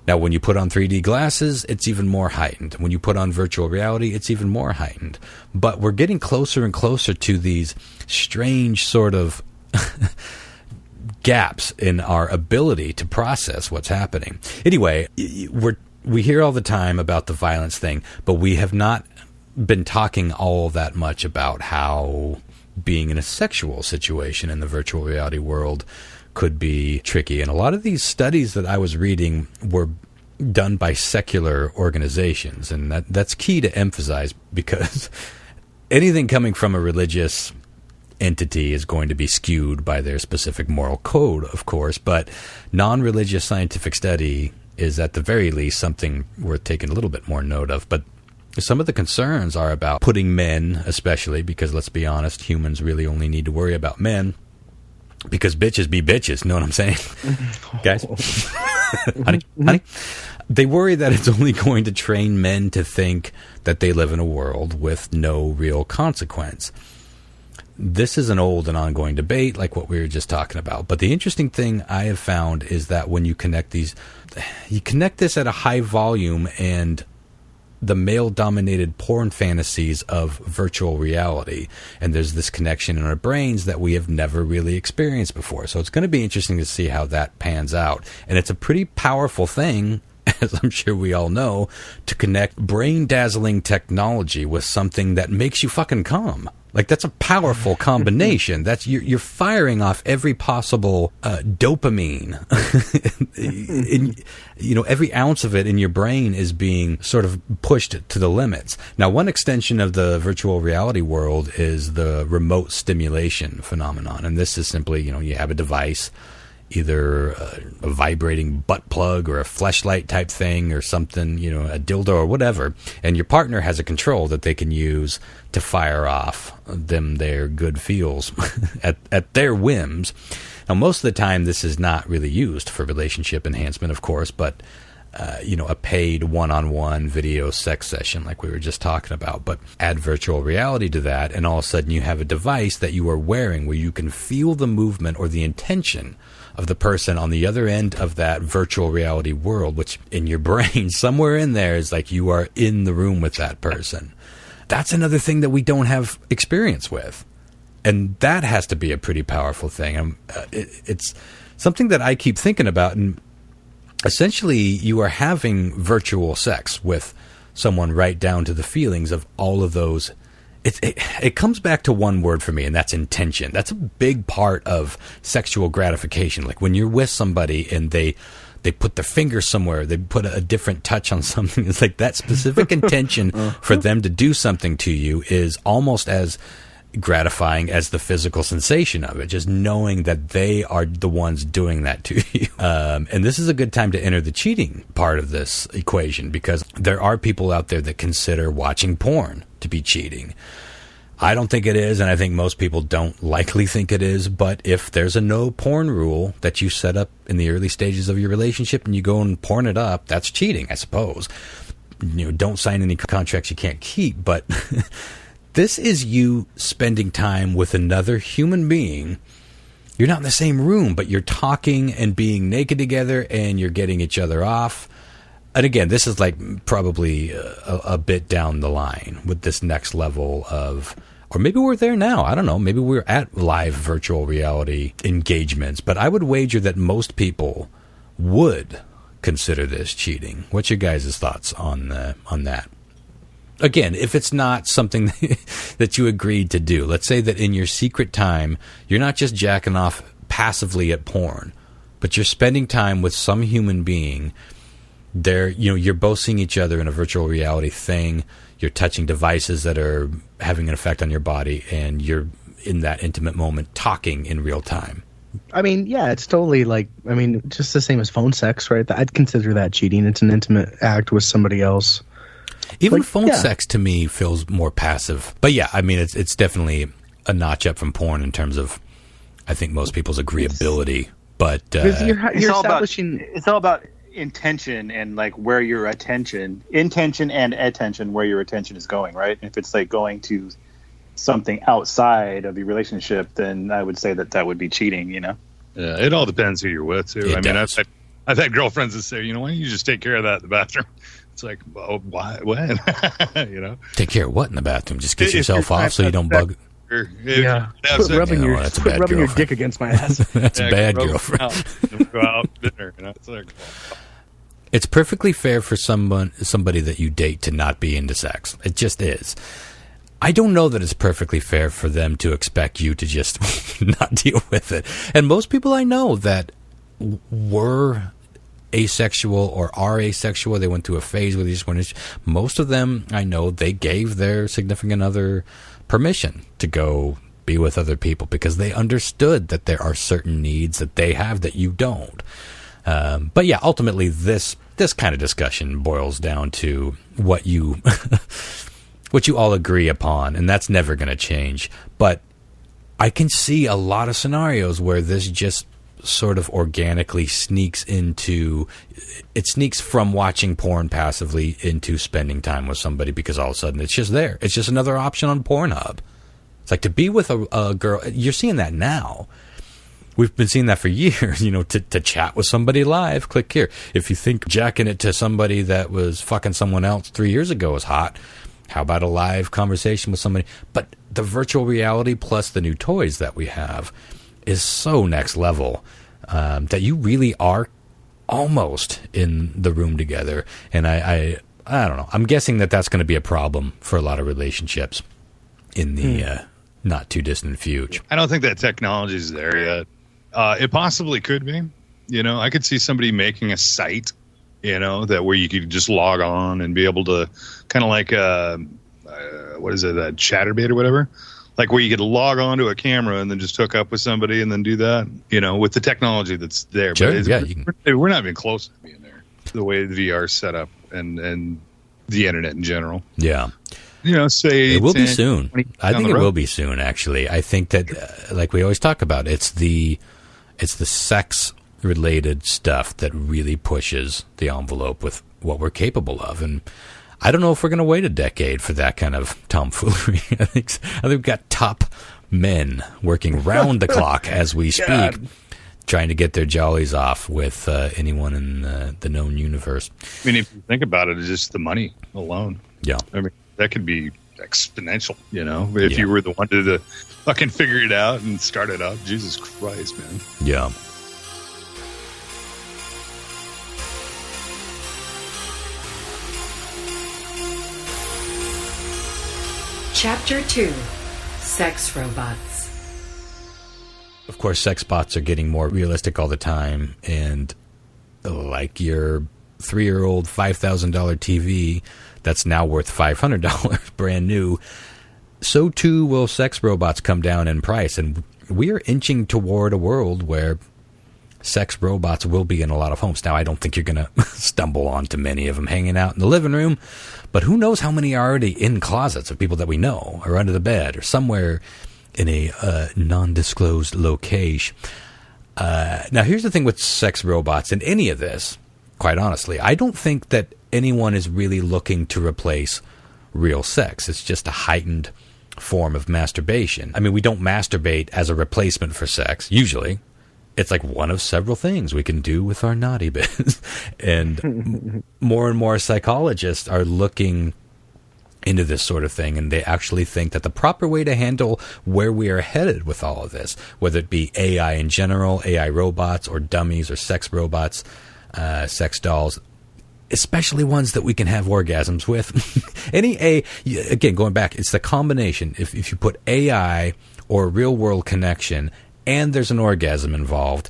Now, when you put on 3D glasses, it's even more heightened. When you put on virtual reality, it's even more heightened. But we're getting closer and closer to these strange sort of gaps in our ability to process what's happening. Anyway, we hear all the time about the violence thing, but we have not been talking all that much about how being in a sexual situation in the virtual reality world could be tricky. And a lot of these studies that I was reading were done by secular organizations, and that's key to emphasize, because anything coming from a religious entity is going to be skewed by their specific moral code, of course, but non-religious scientific study is at the very least something worth taking a little bit more note of. But some of the concerns are about putting men, especially, because let's be honest, humans really only need to worry about men, because bitches be bitches, know what I'm saying? Guys? honey? They worry that it's only going to train men to think that they live in a world with no real consequence. This is an old and ongoing debate, like what we were just talking about. But the interesting thing I have found is that when you connect this at a high volume and the male-dominated porn fantasies of virtual reality, and there's this connection in our brains that we have never really experienced before. So it's going to be interesting to see how that pans out. And it's a pretty powerful thing, as I'm sure we all know, to connect brain-dazzling technology with something that makes you fucking come. Like, that's a powerful combination. That's you're firing off every possible dopamine. Every ounce of it in your brain is being sort of pushed to the limits. Now, one extension of the virtual reality world is the remote stimulation phenomenon. And this is simply, you have a device, either a vibrating butt plug or a fleshlight type thing or something, a dildo or whatever, and your partner has a control that they can use to fire off their good feels at their whims. Now, most of the time, this is not really used for relationship enhancement, of course, but a paid one-on-one video sex session like we were just talking about. But add virtual reality to that, and all of a sudden you have a device that you are wearing where you can feel the movement or the intention of the person on the other end of that virtual reality world, which in your brain, somewhere in there, is like you are in the room with that person. That's another thing that we don't have experience with. And that has to be a pretty powerful thing. It's something that I keep thinking about. And essentially, you are having virtual sex with someone right down to the feelings of all of those. It comes back to one word for me, and that's intention. That's a big part of sexual gratification. Like when you're with somebody and they put their finger somewhere, they put a different touch on something. It's like that specific intention for them to do something to you is almost as gratifying as the physical sensation of it, just knowing that they are the ones doing that to you. And this is a good time to enter the cheating part of this equation, because there are people out there that consider watching porn to be cheating. I don't think it is, and I think most people don't likely think it is, but if there's a no porn rule that you set up in the early stages of your relationship and you go and porn it up, that's cheating, I suppose. Don't sign any contracts you can't keep, but this is you spending time with another human being. You're not in the same room, but you're talking and being naked together, and you're getting each other off. And again, this is like probably a bit down the line with this next level of, or maybe we're there now. I don't know. Maybe we're at live virtual reality engagements. But I would wager that most people would consider this cheating. What's your guys' thoughts on that? Again, if it's not something that you agreed to do, let's say that in your secret time, you're not just jacking off passively at porn, but you're spending time with some human being. You're both seeing each other in a virtual reality thing. You're touching devices that are having an effect on your body, and you're in that intimate moment talking in real time. I mean, yeah, it's totally just the same as phone sex, right? I'd consider that cheating. It's an intimate act with somebody else. Even phone sex to me feels more passive. But yeah, I mean, it's definitely a notch up from porn in terms of, I think, most people's agreeability. But you're establishing... It's all about intention and like where your intention and attention, where your attention is going, right? If it's like going to something outside of your relationship, then I would say that would be cheating, Yeah, it all depends who you're with, too. I've had girlfriends that say, why don't you just take care of that in the bathroom? It's like, well, why? When? Take care of what in the bathroom? Just get yourself off so you don't bug. Yeah, rubbing your dick against my ass. That's a bad girlfriend. Go out dinner. It's like, it's perfectly fair for somebody that you date to not be into sex. It just is. I don't know that it's perfectly fair for them to expect you to just not deal with it. And most people I know that were asexual or are asexual, they went through a phase where they just wanted, most of them I know, they gave their significant other permission to go be with other people because they understood that there are certain needs that they have that you don't. But yeah, ultimately this kind of discussion boils down to what you what you all agree upon, and that's never going to change. But I can see a lot of scenarios where this just sort of organically sneaks from watching porn passively into spending time with somebody, because all of a sudden it's just there. It's just another option on Pornhub. It's like to be with a girl. You're seeing that now. We've been seeing that for years, to chat with somebody live. Click here. If you think jacking it to somebody that was fucking someone else 3 years ago was hot, how about a live conversation with somebody? But the virtual reality plus the new toys that we have is so next level that you really are almost in the room together. And I don't know. I'm guessing that that's going to be a problem for a lot of relationships in the not too distant future. I don't think that technology is there yet. It possibly could be. I could see somebody making a site, that where you could just log on and be able to kind of like what is it, a Chatterbait or whatever, like where you could log on to a camera and then just hook up with somebody and then do that, with the technology that's there. Sure, but yeah, we're not even close to being there. The way the VR is set up and the internet in general. Yeah. Say it will be soon. I think it will be soon. Actually, I think that, like we always talk about, it's the sex-related stuff that really pushes the envelope with what we're capable of. And I don't know if we're going to wait a decade for that kind of tomfoolery. I think we've got top men working round the clock as we speak, trying to get their jollies off with anyone in the known universe. I mean, if you think about it, it's just the money alone. Yeah. I mean, that could be exponential, if you were the one to fucking figure it out and start it up. Jesus Christ, man. Yeah. Chapter 2: Sex Robots. Of course, sex bots are getting more realistic all the time, and like your 3-year-old $5,000 TV that's now worth $500 brand new, so too will sex robots come down in price. And we are inching toward a world where sex robots will be in a lot of homes. Now, I don't think you're going to stumble onto many of them hanging out in the living room, but who knows how many are already in closets of people that we know, or under the bed, or somewhere in a non-disclosed location. Now, here's the thing with sex robots and any of this, quite honestly. I don't think that anyone is really looking to replace real sex. It's just a heightened form of masturbation. I mean, we don't masturbate as a replacement for sex, usually. It's like one of several things we can do with our naughty bits. And more psychologists are looking into this sort of thing, and they actually think that the proper way to handle where we are headed with all of this, whether it be AI in general, AI robots, or dummies, or sex robots, sex dolls, especially ones that we can have orgasms with. Again, going back, it's the combination. If you put AI or a real world connection and there's an orgasm involved,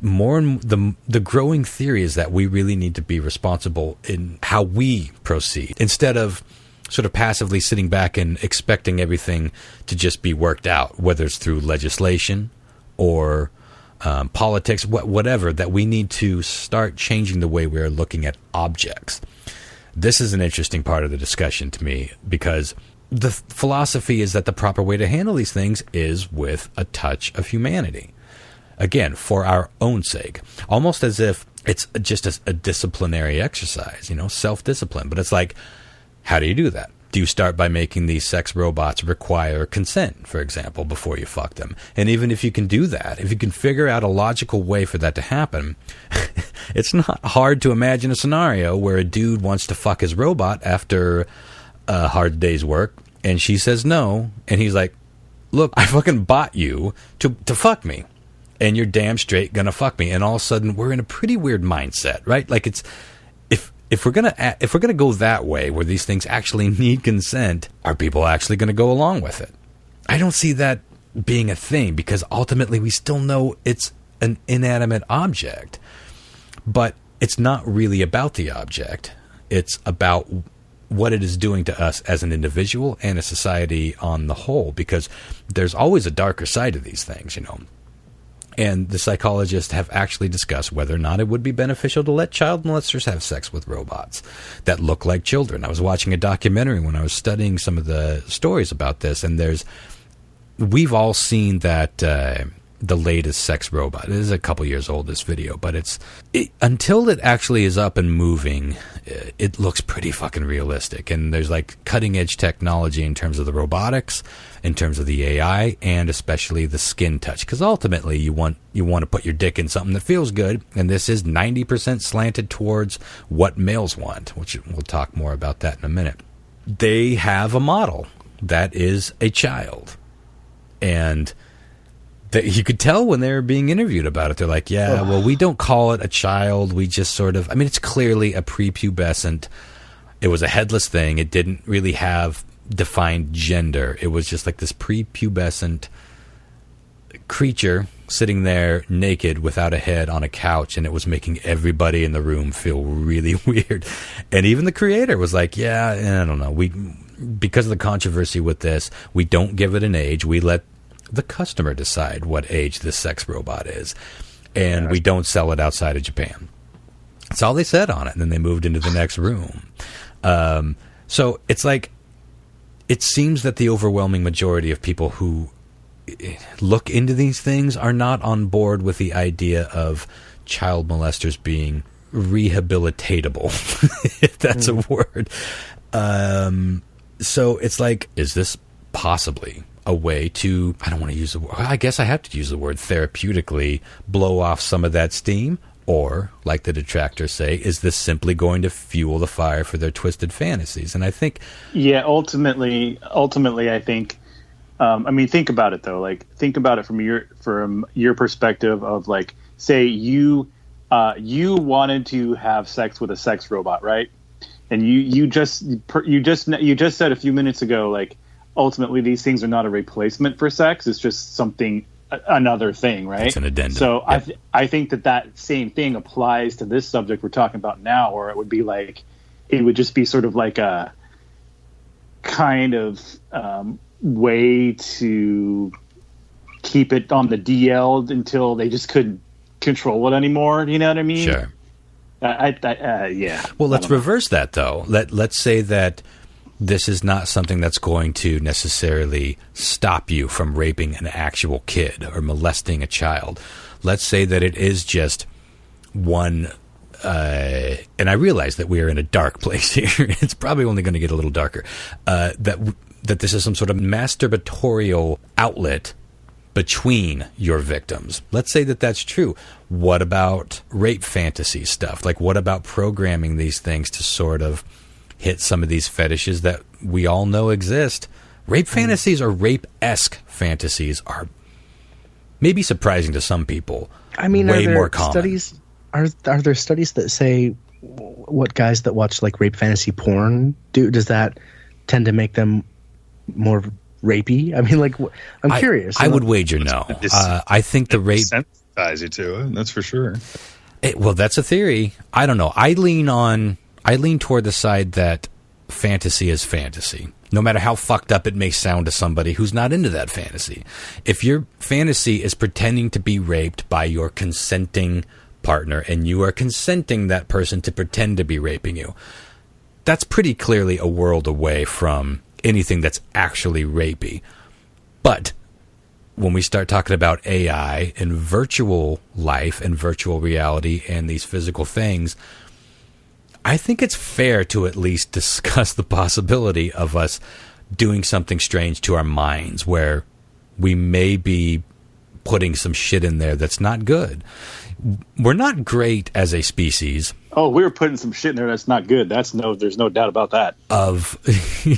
the growing theory is that we really need to be responsible in how we proceed, instead of sort of passively sitting back and expecting everything to just be worked out, whether it's through legislation or politics, whatever, that we need to start changing the way we are looking at objects. This is an interesting part of the discussion to me, because the philosophy is that the proper way to handle these things is with a touch of humanity. Again, for our own sake. Almost as if it's just a disciplinary exercise, self-discipline. But it's like, how do you do that? Do you start by making these sex robots require consent, for example, before you fuck them? And even if you can do that, if you can figure out a logical way for that to happen, it's not hard to imagine a scenario where a dude wants to fuck his robot after a hard day's work, and she says no, and he's like, look, I fucking bought you to fuck me, and you're damn straight gonna fuck me. And all of a sudden, we're in a pretty weird mindset, right? Like, it's if we're gonna go that way, where these things actually need consent, are people actually gonna go along with it? I don't see that being a thing, because ultimately we still know it's an inanimate object, but it's not really about the object. It's about what it is doing to us as an individual and a society on the whole, because there's always a darker side to these things, you know. And the psychologists have actually discussed whether or not it would be beneficial to let child molesters have sex with robots that look like children. I was watching a documentary when I was studying some of the stories about this, and we've all seen that the latest sex robot. It is a couple years old, this video, but until it actually is up and moving, it looks pretty fucking realistic. And there's like cutting edge technology in terms of the robotics, in terms of the AI, and especially the skin touch. Because ultimately, you want to put your dick in something that feels good, and this is 90% slanted towards what males want, which we'll talk more about that in a minute. They have a model that is a child, and you could tell when they were being interviewed about it. They're like, yeah, well, we don't call it a child. We just sort of, I mean, it's clearly a prepubescent. It was a headless thing. It didn't really have defined gender. It was just like this prepubescent creature sitting there naked without a head on a couch, and it was making everybody in the room feel really weird. And even the creator was like, yeah, I don't know. Because of the controversy with this, we don't give it an age. We let the customer decide what age this sex robot is, and we don't sell it outside of Japan. That's all they said on it, and then they moved into the next room. So it's like, it seems that the overwhelming majority of people who look into these things are not on board with the idea of child molesters being rehabilitatable, if that's a word. So it's like, is this possibly a way to, I don't want to use the word, I guess I have to use the word therapeutically, blow off some of that steam? Or, like the detractors say, is this simply going to fuel the fire for their twisted fantasies? And I think... Yeah, ultimately, I think... I mean, think about it, though. Like, think about it from your perspective of, like, say you wanted to have sex with a sex robot, right? And you just said a few minutes ago, like, ultimately these things are not a replacement for sex. It's just something, another thing, right? It's an addendum. So yep. I think that same thing applies to this subject we're talking about now, or it would be like, it would just be sort of like a kind of way to keep it on the DL until they just couldn't control it anymore. You know what I mean? Sure. Yeah. Well, let's reverse that, though. Let's say that this is not something that's going to necessarily stop you from raping an actual kid or molesting a child. Let's say that it is just one, and I realize that we are in a dark place here. It's probably only going to get a little darker. That this is some sort of masturbatorial outlet between your victims. Let's say that that's true. What about rape fantasy stuff? Like, what about programming these things to sort of hit some of these fetishes that we all know exist? Rape fantasies or rape-esque fantasies are maybe surprising to some people. I mean, way are there more common. Studies? Are there studies that say what guys that watch like rape fantasy porn do? Does that tend to make them more rapey? I mean, like, I'm curious. I would wager no. I think the rape sensitize you to it. That's for sure. Well, that's a theory. I don't know. I lean toward the side that fantasy is fantasy, no matter how fucked up it may sound to somebody who's not into that fantasy. If your fantasy is pretending to be raped by your consenting partner and you are consenting that person to pretend to be raping you, that's pretty clearly a world away from anything that's actually rapey. But when we start talking about AI and virtual life and virtual reality and these physical things, I think it's fair to at least discuss the possibility of us doing something strange to our minds where we may be putting some shit in there that's not good. We're not great as a species. Oh, we were putting some shit in there that's not good. There's no doubt about that.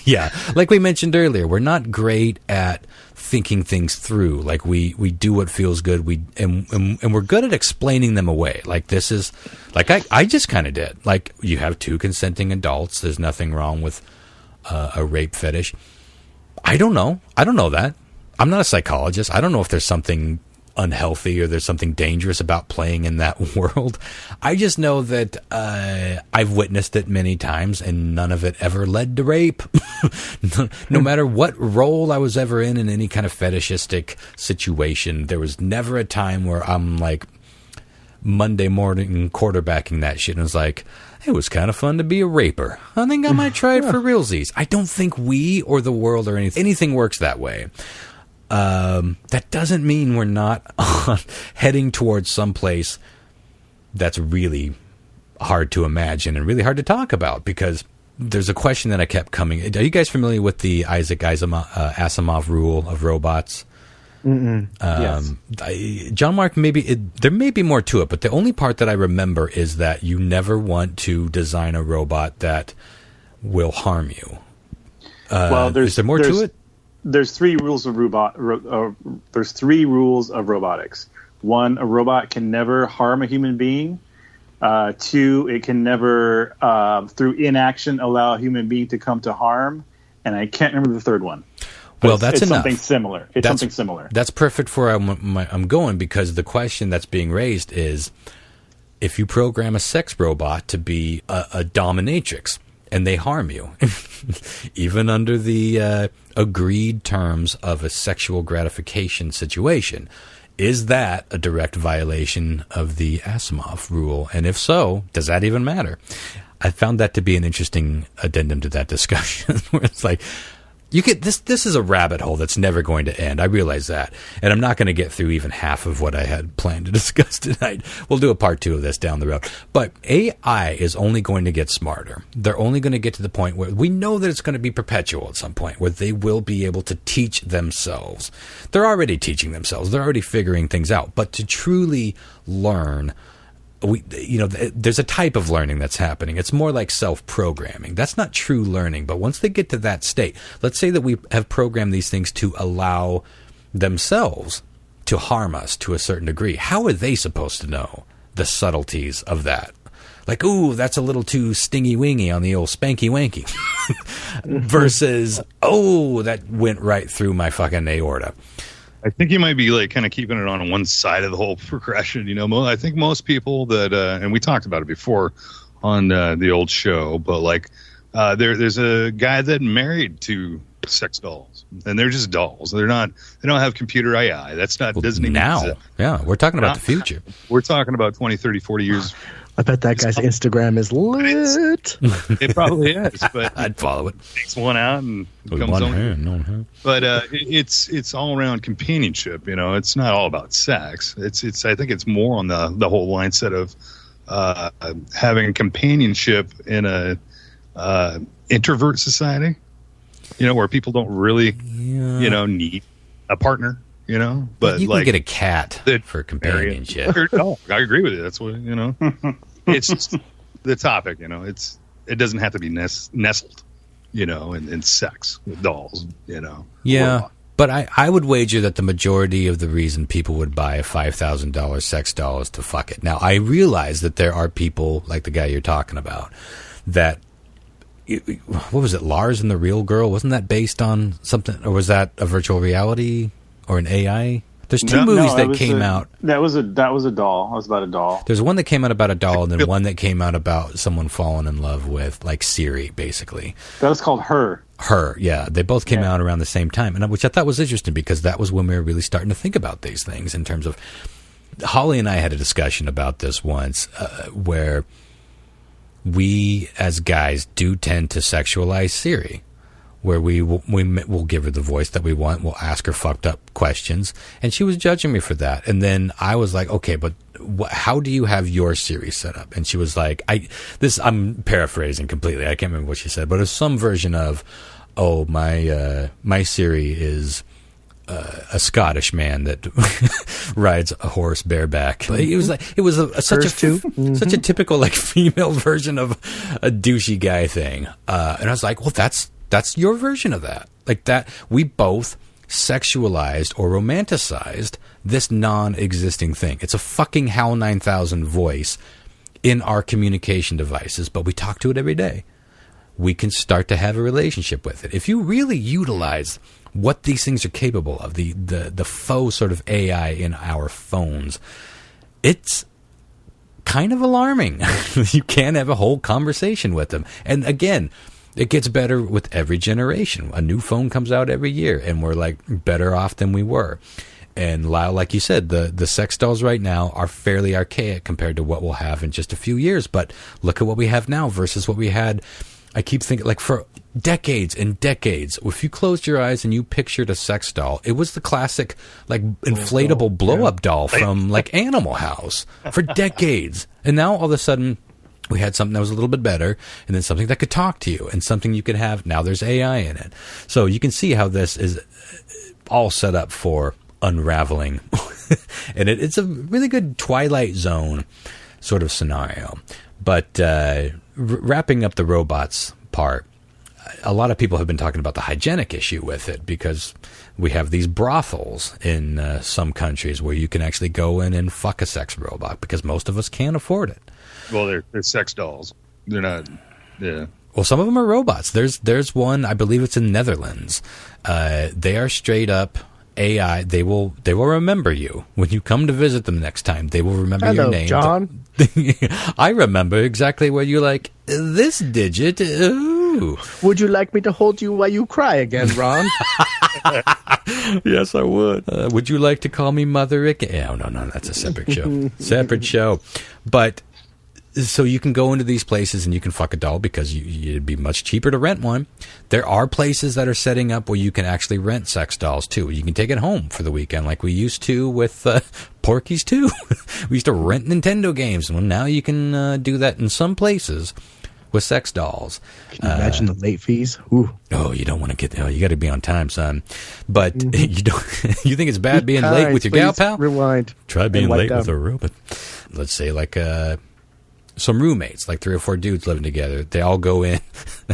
Yeah, like we mentioned earlier, we're not great at thinking things through. Like we do what feels good. And we're good at explaining them away. Like this is, like I just kind of did. Like you have two consenting adults. There's nothing wrong with a rape fetish. I don't know that. I'm not a psychologist. I don't know if there's something unhealthy or there's something dangerous about playing in that world. I just know that I've witnessed it many times, and none of it ever led to rape. No matter what role I was ever in any kind of fetishistic situation, there was never a time where I'm like Monday morning quarterbacking that shit and was like, it was kind of fun to be a raper. I think I might try it for realsies. I don't think we or the world or anything works that way. That doesn't mean we're not heading towards some place that's really hard to imagine and really hard to talk about, because there's a question that I kept coming. Are you guys familiar with the Isaac Asimov rule of robots? Yes. John Mark, there may be more to it, but the only part that I remember is that you never want to design a robot that will harm you. Is there more to it? There's three rules of there's three rules of robotics. One, a robot can never harm a human being. Two, it can never, through inaction, allow a human being to come to harm. And I can't remember the third one. Well, that's it's enough. Something similar. It's something similar. That's perfect for where I'm going, because the question that's being raised is, if you program a sex robot to be a dominatrix and they harm you, even under the agreed terms of a sexual gratification situation, is that a direct violation of the Asimov rule? And if so, does that even matter? I found that to be an interesting addendum to that discussion, where it's like, this is a rabbit hole that's never going to end. I realize that. And I'm not going to get through even half of what I had planned to discuss tonight. We'll do a part 2 of this down the road. But AI is only going to get smarter. They're only going to get to the point where we know that it's going to be perpetual at some point, where they will be able to teach themselves. They're already teaching themselves. They're already figuring things out. But to truly learn, there's a type of learning that's happening. It's more like self-programming. That's not true learning. But once they get to that state, let's say that we have programmed these things to allow themselves to harm us to a certain degree. How are they supposed to know the subtleties of that? Like, ooh, that's a little too stingy-wingy on the old spanky-wanky. Versus, oh, that went right through my fucking aorta. I think you might be like kind of keeping it on one side of the whole progression. I think most people that, and we talked about it before on the old show, but like there's a guy that married to sex dolls, and they're just dolls. They don't have computer AI. That's not Disney now. Yeah, we're talking about the future. We're talking about 20, 30, 40 years. I bet that guy's Instagram is lit. It probably is, but I'd follow it. Takes one out and comes on. But it's all around companionship. It's not all about sex. It's I think it's more on the whole mindset of having companionship in a introvert society. Where people don't really need a partner. But you like, can get a cat for companionship. Oh, I agree with you. That's what It's just the topic. It doesn't have to be nestled, in sex with dolls. Yeah, but I would wager that the majority of the reason people would buy a $5,000 sex doll is to fuck it. Now, I realize that there are people like the guy you're talking about that. What was it? Lars and the Real Girl? Wasn't that based on something, or was that a virtual reality? Or an AI? There's two movies that came out. That was a doll. It was about a doll. There's one that came out about a doll, and then one that came out about someone falling in love with, like Siri, basically. That was called Her. Her, yeah. They both came out around the same time, and which I thought was interesting, because that was when we were really starting to think about these things in terms of... Holly and I had a discussion about this once, where we, as guys, do tend to sexualize Siri. Where we'll give her the voice that we want. We'll ask her fucked up questions. And she was judging me for that. And then I was like, okay, but how do you have your Siri set up? And she was like, I'm paraphrasing completely. I can't remember what she said, but it's some version of, oh, my Siri is a Scottish man that rides a horse bareback. It was such a typical like female version of a douchey guy thing. And I was like, well, that's your version of that. Like that, we both sexualized or romanticized this non-existing thing. It's a fucking HAL 9000 voice in our communication devices, but we talk to it every day. we can start to have a relationship with it. If you really utilize what these things are capable of, the faux sort of AI in our phones, it's kind of alarming. You can't have a whole conversation with them. And again, it gets better with every generation. A new phone comes out every year, and we're like better off than we were. And Lyle, like you said, the sex dolls right now are fairly archaic compared to what we'll have in just a few years. But look at what we have now versus what we had. I keep thinking, like, for decades and decades, if you closed your eyes and you pictured a sex doll, it was the classic, like, inflatable blow-up doll from, like, Animal House for decades. And now, all of a sudden, we had something that was a little bit better, and then something that could talk to you, and something you could have. Now there's AI in it. So you can see how this is all set up for unraveling. And it's a really good Twilight Zone sort of scenario. But wrapping up the robots part, a lot of people have been talking about the hygienic issue with it, because we have these brothels in some countries where you can actually go in and fuck a sex robot, because most of us can't afford it. Well, they're sex dolls. They're not. Yeah. Well, some of them are robots. There's one, I believe it's in Netherlands. They are straight up AI. They will remember you when you come to visit them next time. They will remember your name. John. I remember exactly where you like this digit. Ooh. Would you like me to hold you while you cry again, Ron? Yes, I would. Would you like to call me Mother again? Oh, no, that's a separate show. Separate show. But so you can go into these places and you can fuck a doll, because it'd be much cheaper to rent one. There are places that are setting up where you can actually rent sex dolls too. You can take it home for the weekend, like we used to with Porky's 2. We used to rent Nintendo games. Well, now you can do that in some places with sex dolls. Can you imagine the late fees? Ooh. Oh, you don't want to get. Oh, you got to be on time, son. But you don't. You think it's bad being late with your gal pal? Rewind. Try being late with a robot. Let's say like some roommates, like 3 or 4 dudes living together. They all go in,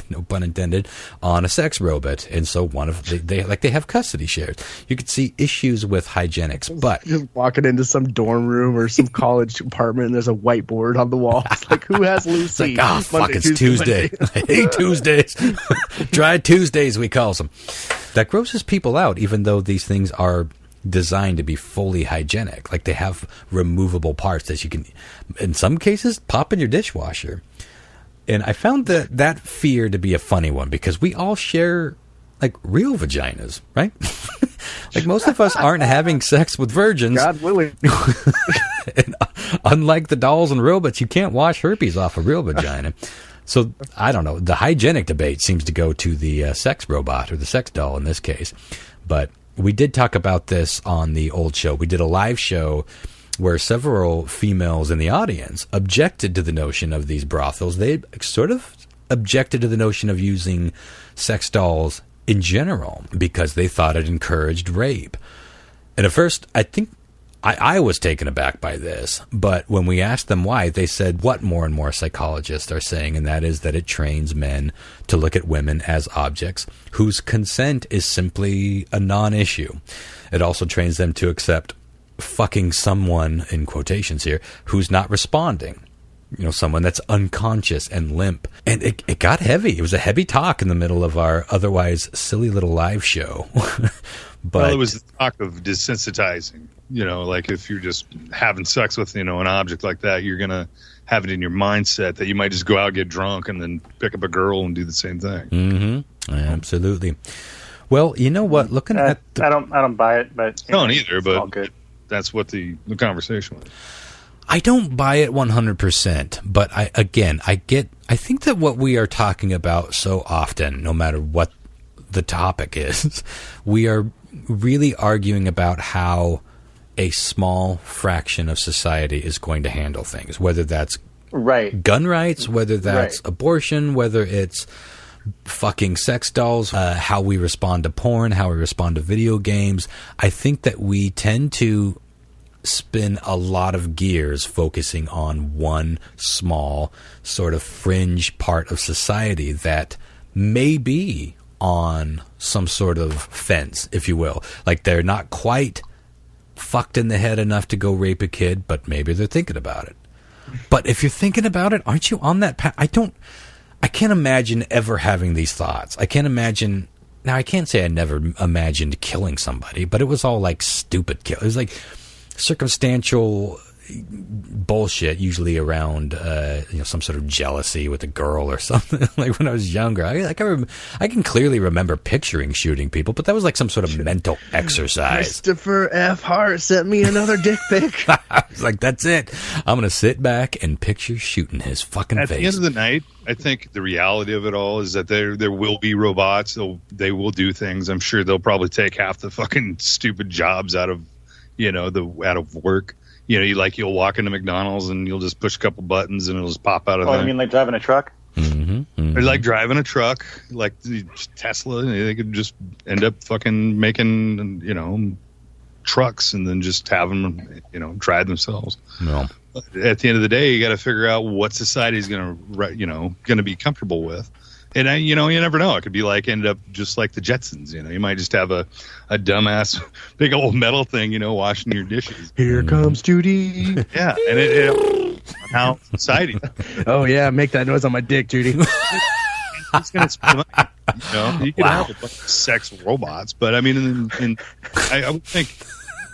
no pun intended, on a sex robot, and so one of they have custody shares. You could see issues with hygienics, but Just walking into some dorm room or some college apartment, and there's a whiteboard on the wall. It's like, who has Lucy? it's like, fuck, it's Tuesday. I hate Tuesdays. Dry Tuesdays, we call them. That grosses people out, even though these things are designed to be fully hygienic. Like, they have removable parts that you can, in some cases, pop in your dishwasher. And I found that fear to be a funny one, because we all share, like, real vaginas, right? Like, most of us aren't having sex with virgins. God willing. And unlike the dolls and robots, you can't wash herpes off a real vagina. So, I don't know. The hygienic debate seems to go to the sex robot, or the sex doll in this case. But we did talk about this on the old show. We did a live show where several females in the audience objected to the notion of these brothels. They sort of objected to the notion of using sex dolls in general, because they thought it encouraged rape. And at first, I think I was taken aback by this, but when we asked them why, they said what more and more psychologists are saying, and that is that it trains men to look at women as objects whose consent is simply a non-issue. It also trains them to accept fucking someone, in quotations here, who's not responding. You know, someone that's unconscious and limp. And it got heavy. It was a heavy talk in the middle of our otherwise silly little live show. But well, it was the talk of desensitizing. You know, like, if you're just having sex with, an object like that, you're going to have it in your mindset that you might just go out, get drunk, and then pick up a girl and do the same thing. Mm-hmm. Absolutely. Well, you know what? Looking at I don't buy it, but I don't either, but all good. That's what the conversation was. I don't buy it 100%, but I think that what we are talking about so often, no matter what the topic is, we are really arguing about how a small fraction of society is going to handle things, whether that's gun rights, whether that's abortion, whether it's fucking sex dolls, how we respond to porn, how we respond to video games. I think that we tend to spin a lot of gears focusing on one small sort of fringe part of society that may be on some sort of fence, if you will. Like, they're not quite fucked in the head enough to go rape a kid, but maybe they're thinking about it. But if you're thinking about it, aren't you on that path? I can't imagine ever having these thoughts. I can't imagine. Now, I can't say I never imagined killing somebody, but it was all like stupid kill. It was like circumstantial bullshit, usually around some sort of jealousy with a girl or something. Like when I was younger, I can clearly remember picturing shooting people, but that was like some sort of mental exercise. Christopher F. Hart sent me another dick pic. I was like, that's it. I'm gonna sit back and picture shooting his fucking face. At the end of the night, I think the reality of it all is that there will be robots. They will do things. I'm sure they'll probably take half the fucking stupid jobs out of out of work. You'll walk into McDonald's and you'll just push a couple buttons and it'll just pop out of there. Oh, you mean like driving a truck? Mm-hmm, mm-hmm. Or like driving a truck, like the Tesla. They could just end up fucking making, trucks and then just have them, drive themselves. No. At the end of the day, you got to figure out what society's going to be comfortable with. And you never know. It could be end up just like the Jetsons. You might just have a dumbass big old metal thing, washing your dishes. Here comes Judy. Yeah, and it how society. Oh yeah, make that noise on my dick, Judy. It's going to spend money. You could have a bunch of sex robots, but I mean, I would think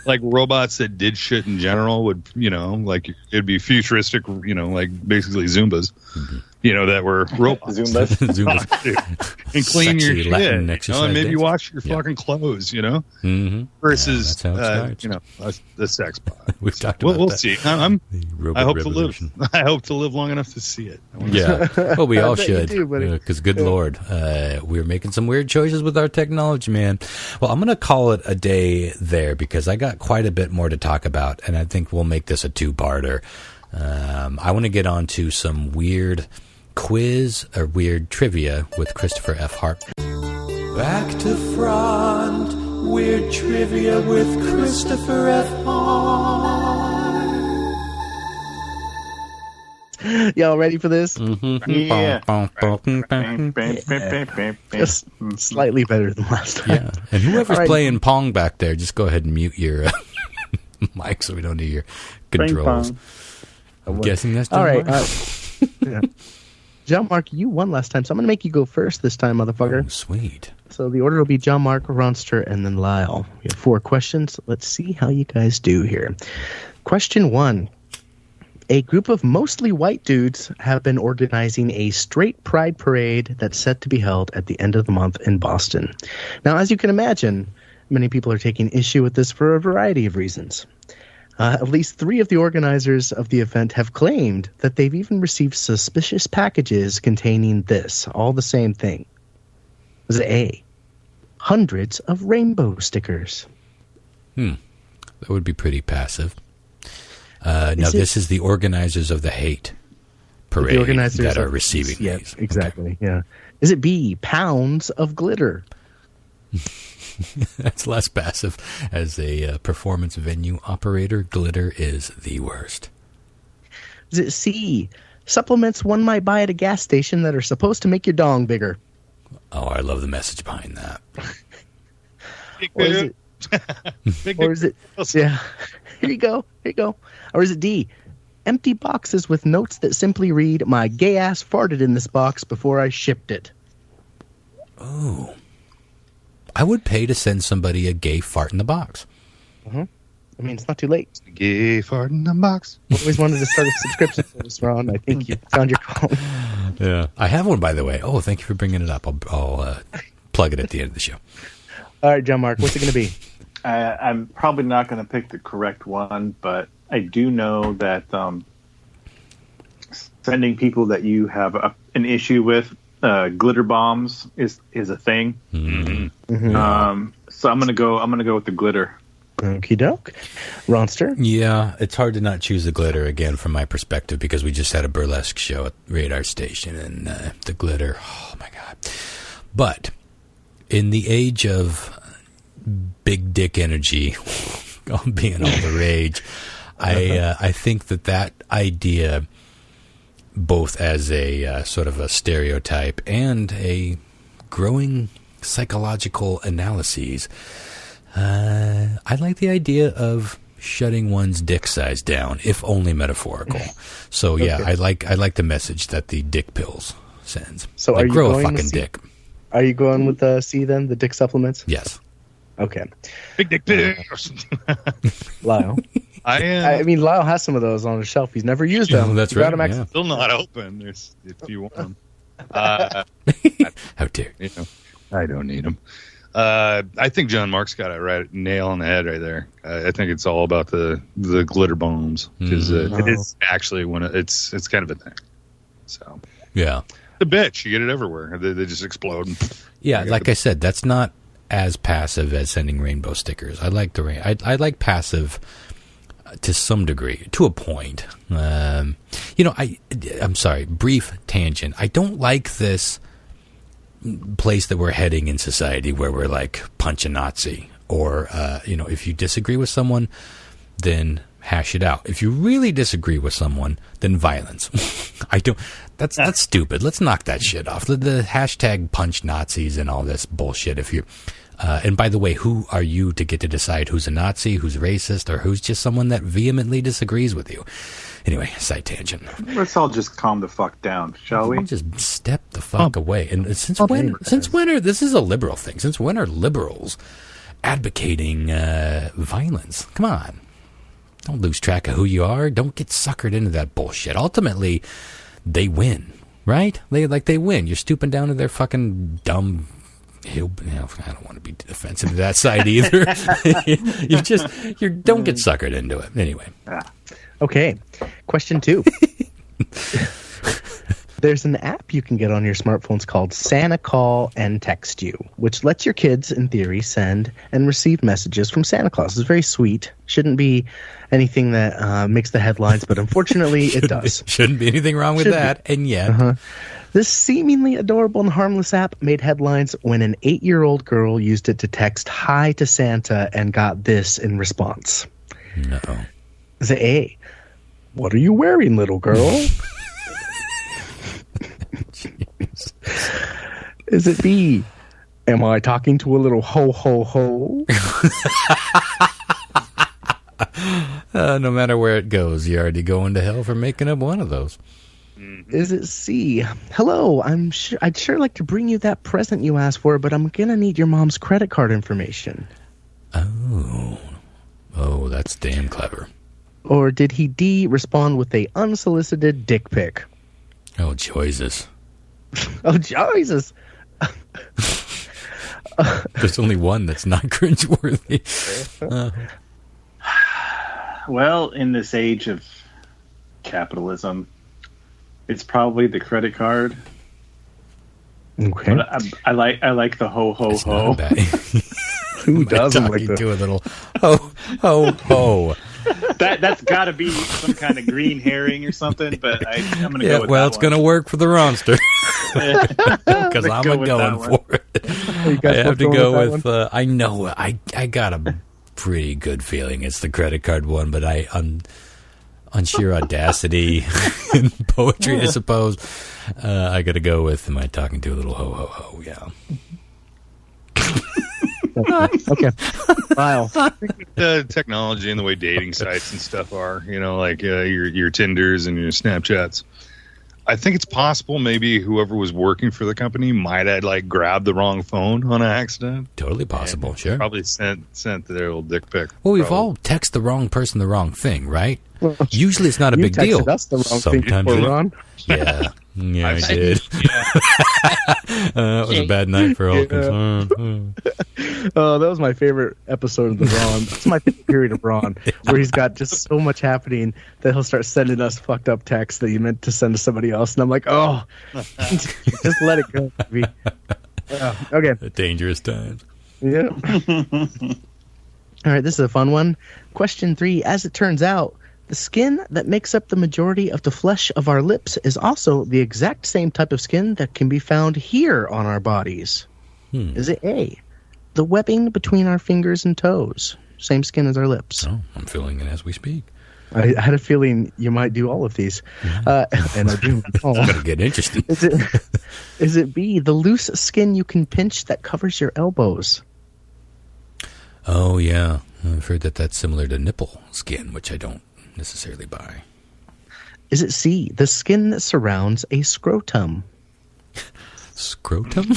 like robots that did shit in general would, it'd be futuristic, like basically Zumbas. Mm-hmm. That were robots. Zumbas. And clean your Latin shit. And maybe wash your fucking clothes, Mm-hmm. Versus, the sex bot. We've talked about we'll that. see. I hope to live. I hope to live long enough to see it. Yeah. Well, we all should. Because Good Lord, we're making some weird choices with our technology, man. Well, I'm going to call it a day there because I got quite a bit more to talk about, and I think we'll make this a two-parter. I want to get on to some weird quiz or weird trivia with Christopher F. Hart. Back to front, weird trivia with Christopher F. Hart. Y'all ready for this? Mm-hmm. Yeah. Just slightly better than last time. Yeah. And whoever's playing Pong back there, just go ahead and mute your mic so we don't hear your controls. I'm guessing that's all right. Yeah. John Mark, you won last time, so I'm going to make you go first this time, motherfucker. Oh, sweet. So the order will be John Mark, Ronster, and then Lyle. We have 4 questions. Let's see how you guys do here. Question 1. A group of mostly white dudes have been organizing a straight pride parade that's set to be held at the end of the month in Boston. Now, as you can imagine, many people are taking issue with this for a variety of reasons. At least 3 of the organizers of the event have claimed that they've even received suspicious packages containing this, all the same thing. Was it A? Hundreds of rainbow stickers. That would be pretty passive. This is the organizers of the hate parade that are receiving these. Yes, exactly. Okay. Yeah. Is it B? Pounds of glitter. That's less passive. As a performance venue operator, glitter is the worst. Is it C? Supplements one might buy at a gas station that are supposed to make your dong bigger. Oh, I love the message behind that. Or is it? Yeah. Here you go. Or is it D? Empty boxes with notes that simply read, "My gay ass farted in this box before I shipped it." Oh. I would pay to send somebody a gay fart in the box. Mm-hmm. I mean, it's not too late. Gay fart in the box. I always wanted to start a subscription service, Ron. I think you found your calling. Yeah. I have one, by the way. Oh, thank you for bringing it up. I'll plug it at the end of the show. All right, John Mark, what's it going to be? I'm probably not going to pick the correct one, but I do know that sending people that you have an issue with glitter bombs is a thing. Mm-hmm. Mm-hmm. So I'm gonna go with the glitter. Okie doke. Ronster? Yeah, it's hard to not choose the glitter again from my perspective because we just had a burlesque show at Radar Station and the glitter. Oh my god! But in the age of big dick energy being all the rage, I think that idea, both as a sort of a stereotype and a growing psychological analyses, I like the idea of shutting one's dick size down, if only metaphorical. So yeah, okay. I like the message that the dick pills sends. So like, are you grow a going to fucking see- dick. Are you going with C then, the dick supplements? Yes. Okay. Big dick pics. Lyle. I am I mean, Lyle has some of those on his shelf. He's never used them. That's You got right, him yeah. still not open. If you want them. How dare you? I don't need them. I think John Mark's got it right, nail on the head right there. I think it's all about the glitter bombs because it is actually it's kind of a thing. So Yeah. the bitch, you get it everywhere. They just explode. Yeah, like I said, that's not as passive as sending rainbow stickers. I like I like passive to some degree, to a point. I'm sorry, brief tangent. I don't like this place that we're heading in society where we're like punch a Nazi, or if you disagree with someone, then hash it out. If you really disagree with someone, then violence. That's stupid. Let's knock that shit off. The hashtag punch Nazis and all this bullshit. If you and by the way, who are you to get to decide who's a Nazi, who's racist, or who's just someone that vehemently disagrees with you? Anyway, side tangent. Let's all just calm the fuck down, shall we? We'll just step the fuck away. And since when are this is a liberal thing? Since when are liberals advocating violence? Come on. Don't lose track of who you are. Don't get suckered into that bullshit. Ultimately, they win, right? They win. You're stooping down to their fucking dumb. I don't want to be offensive to that side either. you don't get suckered into it. Anyway. Okay. Question 2. There's an app you can get on your smartphones called Santa Call and Text You, which lets your kids, in theory, send and receive messages from Santa Claus. It's very sweet. Shouldn't be anything that makes the headlines, but unfortunately it does. Shouldn't be anything wrong with that, and yet. This seemingly adorable and harmless app made headlines when an 8-year-old girl used it to text hi to Santa and got this in response. No. Is it A, what are you wearing, little girl? Is it B, am I talking to a little ho ho ho? No matter where it goes, you're already going to hell for making up one of those. Is it C, hello, I'd sure like to bring you that present you asked for, but I'm going to need your mom's credit card information. Oh, that's damn clever. Or did he D, respond with a unsolicited dick pic? Oh, Jesus. Oh, Jesus. There's only one that's not cringeworthy. Well, in this age of capitalism, it's probably the credit card. Okay. But I like the ho ho It's ho. not bad. Who doesn't like Talking the... to a little ho ho ho. That's got to be some kind of green herring or something. But I'm gonna Yeah, go with well, that it's one. going to work for the Ronster because I'm Go with that going one. for it. You guys I have both to going go with that with. I know. I got a pretty good feeling it's the credit card one, but on sheer audacity and poetry, I suppose, I got to go with. Am I talking to a little ho ho ho? Yeah. Okay. Lyle. The technology and the way dating sites and stuff are, like your Tinders and your Snapchats. I think it's possible maybe whoever was working for the company might have grabbed the wrong phone on accident. Totally possible, sure. Probably sent their little dick pic. Well, we've all texted the wrong person the wrong thing, right? Well, Usually it's not a you big texted deal. us the wrong thing Sometimes before, it- Ron. Yeah. Yeah, I did. That was a bad night for all concerned. Oh, that was my favorite episode of the Ron. That's my favorite period of Ron, where he's got just so much happening that he'll start sending us fucked up texts that you meant to send to somebody else. And I'm like, oh, just let it go, baby. Okay. At dangerous times. Yeah. All right, this is a fun one. Question 3. As it turns out, the skin that makes up the majority of the flesh of our lips is also the exact same type of skin that can be found here on our bodies. Is it A, the webbing between our fingers and toes? Same skin as our lips. Oh, I'm feeling it as we speak. I had a feeling you might do all of these. And I do. It's going to get interesting. Is it B, the loose skin you can pinch that covers your elbows? Oh, yeah. I've heard that that's similar to nipple skin, which I don't necessarily buy. Is it C, the skin that surrounds a scrotum? Scrotum?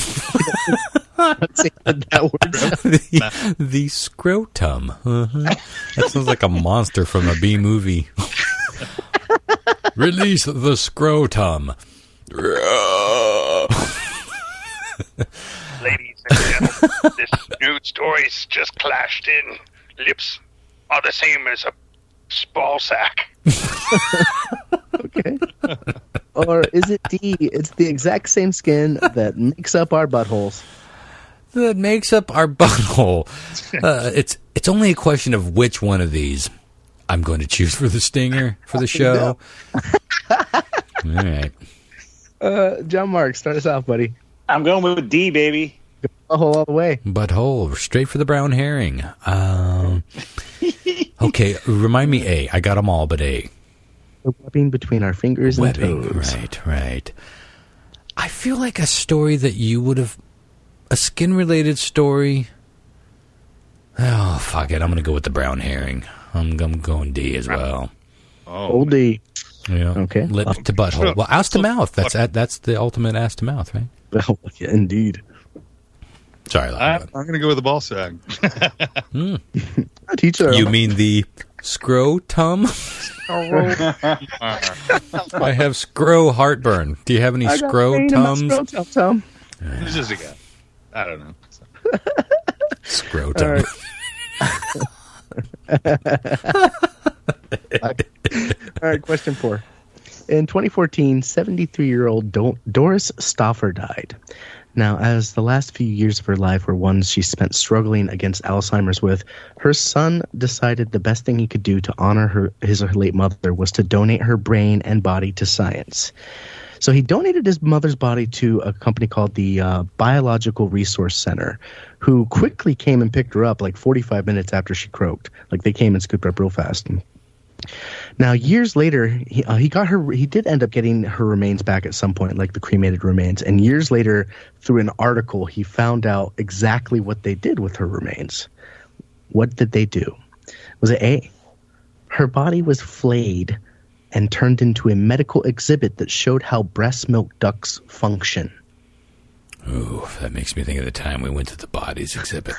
Let's see what that word sounds. The scrotum. Uh-huh. That sounds like a monster from a B movie. Release the scrotum. Ladies and gentlemen, this new story's just clashed in. Lips are the same as a ball sack. Okay. Or is it D? It's the exact same skin that makes up our buttholes. That makes up our butthole. It's only a question of which one of these I'm going to choose for the stinger for the show. All right. John Mark, start us off, buddy. I'm going with D, baby. Butthole all the way. Butthole, straight for the brown herring. Okay, remind me A. I got them all, but A. The webbing between our fingers Webbing, and toes. right. I feel like a story that you would have... A skin-related story... Oh, fuck it. I'm going to go with the brown herring. I'm going D as well. Oh, Old D. Yeah. Okay. Lip to butthole. Well, ass to mouth. That's the ultimate ass to mouth, right? Oh, yeah, indeed. Sorry, I'm going to go with the ball sack. Teacher. You mean the scrotum? I have scro heartburn. Do you have any scrotums? Tom. It's just a guy. I don't know. Scrotum. All right, question 4. In 2014, 73-year-old Doris Stauffer died. Now, as the last few years of her life were ones she spent struggling against Alzheimer's with, her son decided the best thing he could do to honor his late mother was to donate her brain and body to science. So he donated his mother's body to a company called the Biological Resource Center, who quickly came and picked her up like 45 minutes after she croaked. Like, they came and scooped her up real fast. Now, years later, he did end up getting her remains back at some point, like the cremated remains. And years later, through an article, he found out exactly what they did with her remains. What did they do? Was it A? Her body was flayed and turned into a medical exhibit that showed how breast milk ducts function. Ooh, that makes me think of the time we went to the bodies exhibit.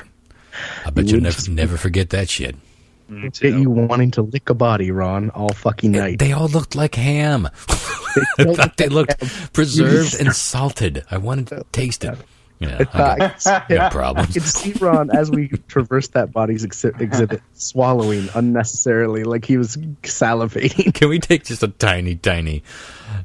I bet you'll never forget that shit. Get you wanting to lick a body, Ron, all fucking night. They all looked like ham. I thought they looked preserved and salted. I wanted to taste it. Yeah, I got problems. I could see Ron as we traversed that body's exhibit, swallowing unnecessarily, like he was salivating. Can we take just a tiny detour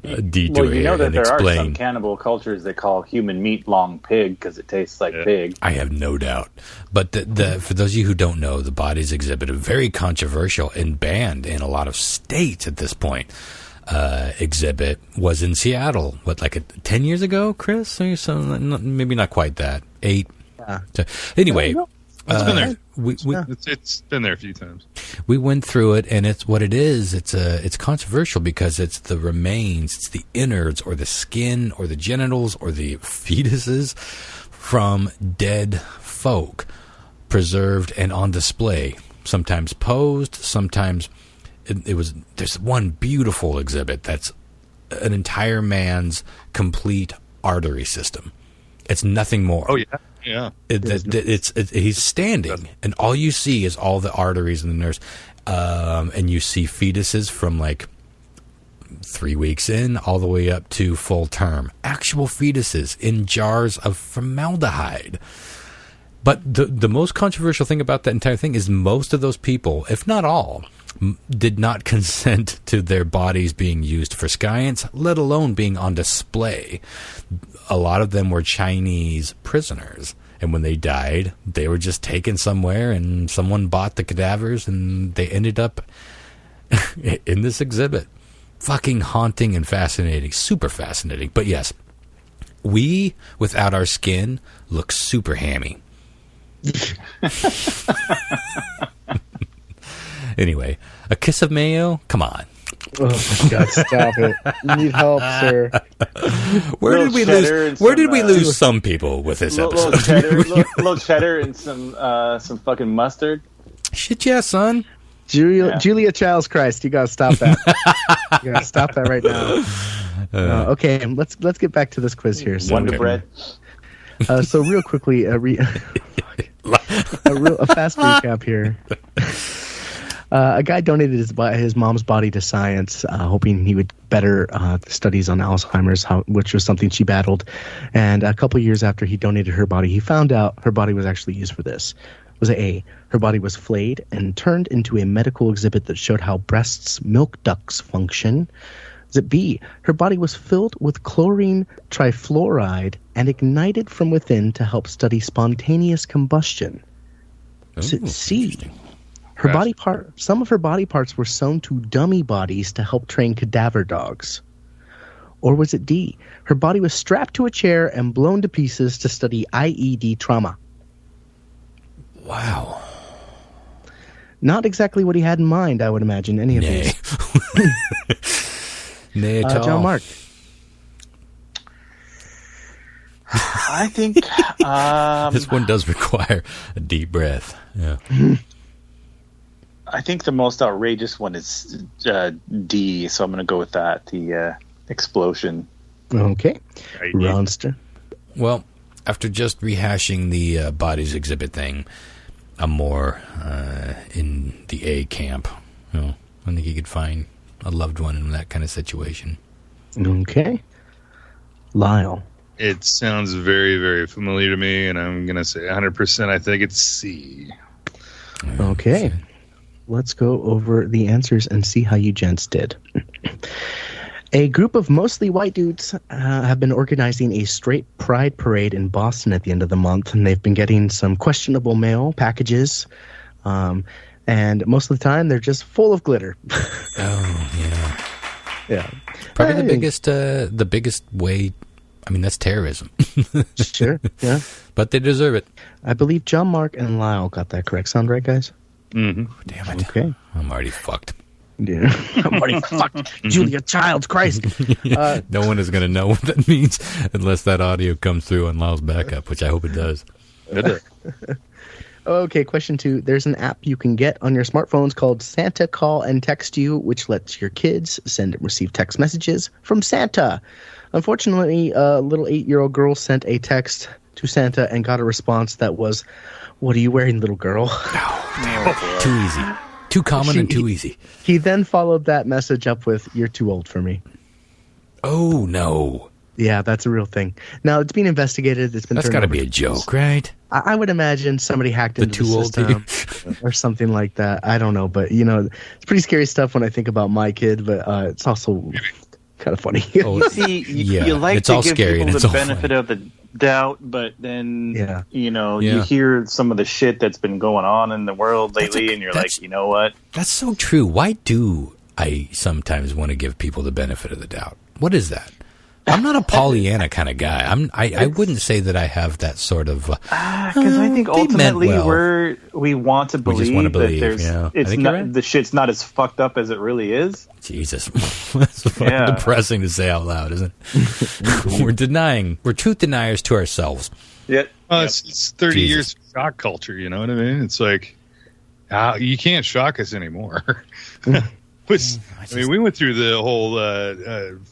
Well, you know here that and there are some explain? cannibal cultures that call human meat long pig because it tastes like pig. I have no doubt. But for those of you who don't know, the bodies exhibit, a very controversial and banned in a lot of states at this point, exhibit was in Seattle. What, like 10 years ago, Chris? Or something? Maybe not quite that. 8. Yeah. Anyway, It's been there. we It's been there a few times. we went through it, and it's what it is. It's controversial because it's the remains, it's the innards or the skin or the genitals or the fetuses from dead folk, preserved and on display. Sometimes posed, sometimes there's one beautiful exhibit that's an entire man's complete artery system. It's nothing more. Oh yeah. He's standing, and all you see is all the arteries and the nerves, and you see fetuses from like 3 weeks in all the way up to full term. Actual fetuses in jars of formaldehyde. But the most controversial thing about that entire thing is most of those people, if not all, did not consent to their bodies being used for science, let alone being on display. A lot of them were Chinese prisoners, and when they died, they were just taken somewhere, and someone bought the cadavers, and they ended up in this exhibit. Fucking haunting and fascinating, super fascinating. But yes, we, without our skin, look super hammy. Anyway, a kiss of mayo? Come on. Oh my God! Stop it! You need help, sir. Where did we lose some people with this episode? Little cheddar and some fucking mustard. Shit, yeah, son. Julia Childs Christ, you gotta stop that. You gotta stop that right now. Okay, let's get back to this quiz here. So, Wonder Bread. So real quickly, a fast recap here. A guy donated his mom's body to science, hoping he would better studies on Alzheimer's, which was something she battled. And a couple years after he donated her body, he found out her body was actually used for this. Was it A, her body was flayed and turned into a medical exhibit that showed how breasts' milk ducts function? Is it B, her body was filled with chlorine trifluoride and ignited from within to help study spontaneous combustion? Is it C, some of her body parts were sewn to dummy bodies to help train cadaver dogs? Or was it D, her body was strapped to a chair and blown to pieces to study IED trauma? Wow. Not exactly what he had in mind, I would imagine, any of these. Nay at all. John Mark. I think this one does require a deep breath. Yeah. I think the most outrageous one is D, so I'm going to go with that. The explosion. Okay. Ronster. Well, after just rehashing the bodies exhibit thing, I'm more in the A camp. I think you could find a loved one in that kind of situation. Okay. Lyle. It sounds very, very familiar to me, and I'm going to say 100% I think it's C. Okay. Let's go over the answers and see how you gents did. A group of mostly white dudes have been organizing a straight pride parade in Boston at the end of the month, and they've been getting some questionable mail packages, and most of the time they're just full of glitter. Oh, yeah. Yeah. Probably the biggest way. I mean, that's terrorism. Sure, yeah. But they deserve it. I believe John Mark and Lyle got that correct. Sound right, guys? Mm-hmm. Damn it. Okay. I'm already fucked. Yeah. I'm already fucked. Julia Childs Christ. No one is going to know what that means unless that audio comes through on Lyle's backup, which I hope it does. Okay, question 2. There's an app you can get on your smartphones called Santa Call and Text You, which lets your kids send and receive text messages from Santa. Unfortunately, a little 8-year-old girl sent a text to Santa and got a response that was, "What are you wearing, little girl?" Too easy. Too common and too easy. He then followed that message up with, "You're too old for me." Oh, no. Yeah, that's a real thing. Now, it's being investigated. That's got to be a joke, right? I would imagine somebody hacked into the system or something like that. I don't know, but, it's pretty scary stuff when I think about my kid, but it's also kind of funny. See, you like to give people the benefit of the doubt, but then, you hear some of the shit that's been going on in the world lately, and you're like, you know what? That's so true. Why do I sometimes want to give people the benefit of the doubt? What is that? I'm not a Pollyanna kind of guy. I wouldn't say that I have that sort of. Because I think ultimately we want to believe that there's the shit's not as fucked up as it really is. Jesus, that's depressing to say out loud, isn't it? We're truth deniers to ourselves. Yeah, it's 30 years of shock culture. You know what I mean? It's like you can't shock us anymore. We went through the whole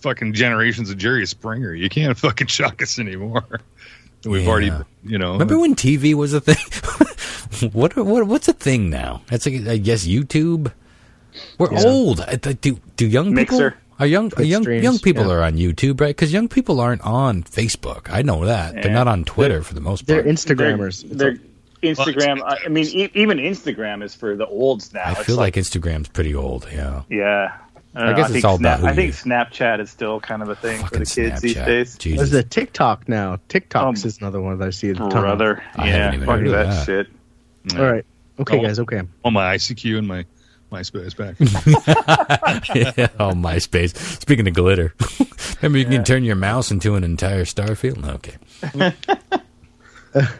fucking generations of Jerry Springer. You can't fucking shock us anymore. We've already, Remember when TV was a thing? What's a thing now? That's I guess YouTube. We're old. Do young Mixer. people? Young people are on YouTube, right? Because young people aren't on Facebook. I know that. They're not on Twitter for the most part. They're Instagrammers. They're Instagram. I mean, even Instagram is for the olds now. I feel like Instagram's pretty old. Yeah. Yeah. I guess it's all about who I think Snapchat is still kind of a thing for the kids these days. There's a TikTok now. TikToks is another one that I see a ton of. Brother. Yeah. Fuck that shit. All right. Okay, guys. Okay. Oh, my ICQ and my MySpace back. MySpace. Speaking of glitter, remember you can turn your mouse into an entire star field? Okay.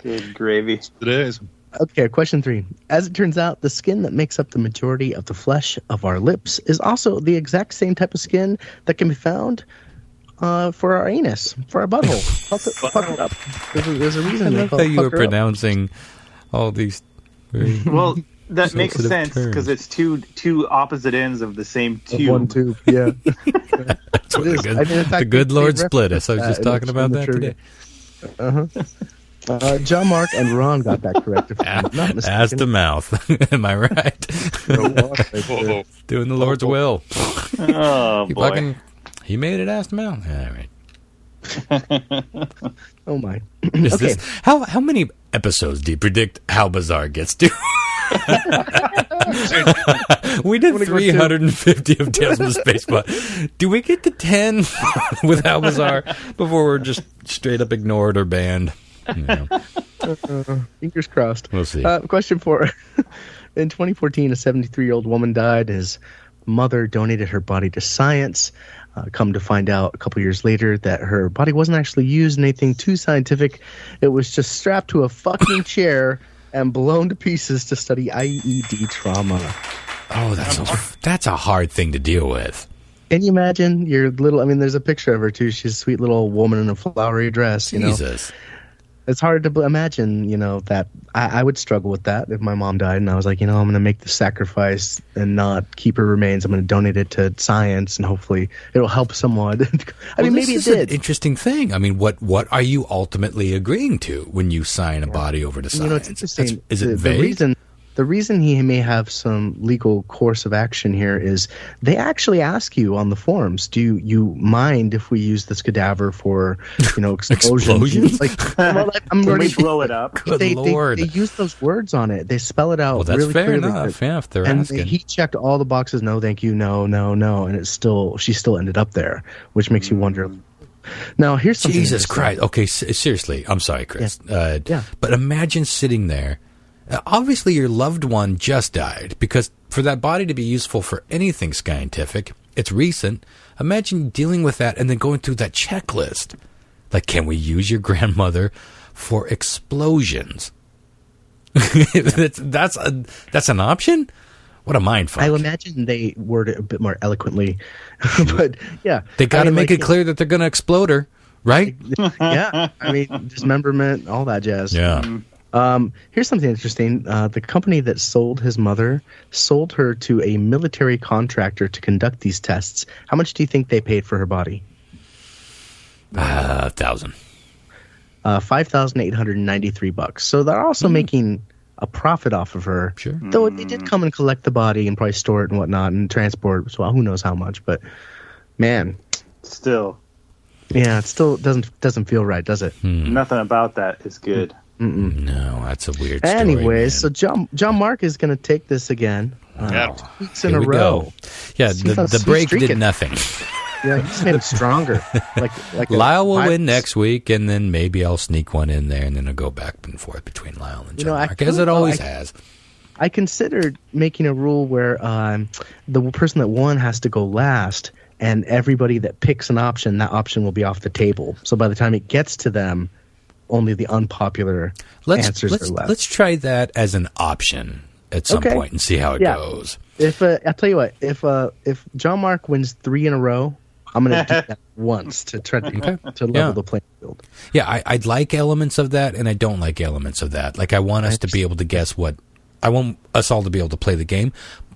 Good gravy. It is. Okay, question 3. As it turns out, the skin that makes up the majority of the flesh of our lips is also the exact same type of skin that can be found for our anus, for our butthole. Fuck it up. There's a reason. I love how you were pronouncing all these. Well, that makes Sensitive sense because terms. it's two opposite ends of the same Of tube. one tube, yeah. That's what It is. the good, I mean, in fact, the good they Lord reference split us. I was that just in talking the- about in the that trivia. today. John, Mark, and Ron got that correct. If I'm not mistaken. Ass to mouth. Am I right? Whoa. Doing the Lord's will. Oh boy! He made it ass to mouth. All right. Oh my. Is Okay. this, how many episodes do you predict How Bizarre gets to? We did 350 of Tales from the Space Pod. Do we get to 10 with How Bizarre before we're just straight up ignored or banned? You know, Fingers crossed. we'll see. Question 4. In 2014, a 73-year-old woman died. His mother donated her body to science. Come to find out a couple years later that her body wasn't actually used in anything too scientific. It was just strapped to a fucking chair and blown to pieces to study IED trauma. Oh, that's a hard thing to deal with. Can you imagine your little... I mean, there's a picture of her, too. She's a sweet little woman in a flowery dress, you know. Jesus. It's hard to imagine, you know, that I would struggle with that if my mom died and I was like, you know, I'm going to make the sacrifice and not keep her remains. I'm going to donate it to science and hopefully it'll help someone. I mean, maybe it This is did. an interesting thing. I mean, what are you ultimately agreeing to when you sign a body over to science? You know, it's interesting. Is it the vague? The reason he may have some legal course of action here is they actually ask you on the forums, do you mind if we use this cadaver for, you know, explosions? Explosions? Like, well, I'm Can already we blow it up? Good they Lord. use those words on it. They spell it out Well, that's really fair clearly. enough. Yeah, if they're and asking. he checked all the boxes. No, thank you. No, no, no. And she still ended up there, which makes you wonder. Now, here's something. Jesus interesting. Christ. Okay, seriously. I'm sorry, Chris. Yeah. But imagine sitting there. Obviously, your loved one just died because for that body to be useful for anything scientific, it's recent. Imagine dealing with that and then going through that checklist. Like, can we use your grandmother for explosions? That's an option? What a mind fuck. I imagine they word it a bit more eloquently, but yeah, They got to I mean, make like, it clear that they're going to explode her, right? Yeah, I mean, dismemberment, all that jazz. Yeah. Here's something interesting. The company that sold his mother sold her to a military contractor to conduct these tests. How much do you think they paid for her body? 1,000. $5,893. So they're also making a profit off of her. Sure. Though they did come and collect the body and probably store it and whatnot and transport. So who knows how much? But man, Still, yeah, it still doesn't feel right, does it? nothing about that is good. No, that's a weird story. Anyways, man. so John Mark is going to take this again. Yeah. 2 weeks in Here a we row. go. Yeah, He's the break did streaking. nothing. Yeah, he just made him stronger. Like Lyle will I- win next week, and then maybe I'll sneak one in there, and then I'll go back and forth between Lyle and You John know, I Mark, as feel it always like- has. I considered making a rule where the person that won has to go last, and everybody that picks an option, that option will be off the table. So by the time it gets to them, only the unpopular answers are left. Let's try that as an option at some Okay. point and see how it Yeah. goes. If I'll tell you what, if John Mark wins 3 in a row, I'm going to do that once to try to level Yeah. the playing field. Yeah, I'd like elements of that, and I don't like elements of that. Like, I want us to be able to guess what... I want us all to be able to play the game,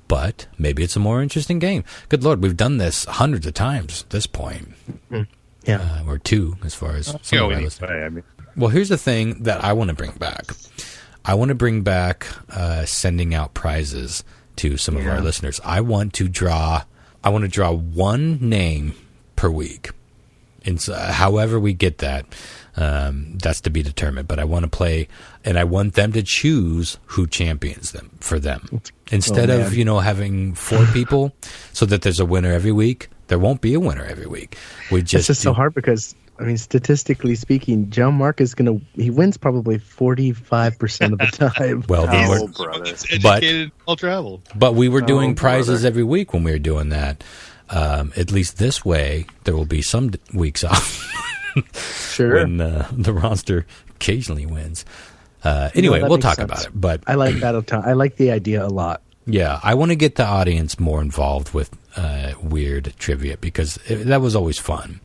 but maybe it's a more interesting game. Good Lord, we've done this hundreds of times at this point. Yeah. Or 2, as far as some of our listeners. I mean, Well, here's the thing that I want to bring back. I want to bring back sending out prizes to some of our listeners. I want to draw one name per week. And so, however we get that, that's to be determined. But I want to play, and I want them to choose who champions them for them. Instead of, having 4 people so that there's a winner every week, there won't be a winner every week. We It's just just so hard because, I mean, statistically speaking, John Mark is he wins probably 45% of the time. Well, they Oh, were, brother. it's educated, well traveled. but we were doing prizes brother. every week when we were doing that. At least this way, there will be some weeks off Sure. when the roster occasionally wins. Anyway, that we'll makes talk sense. about it. But I like that a ton. I like the idea a lot. yeah, I want to get the audience more involved with weird trivia because that was always fun.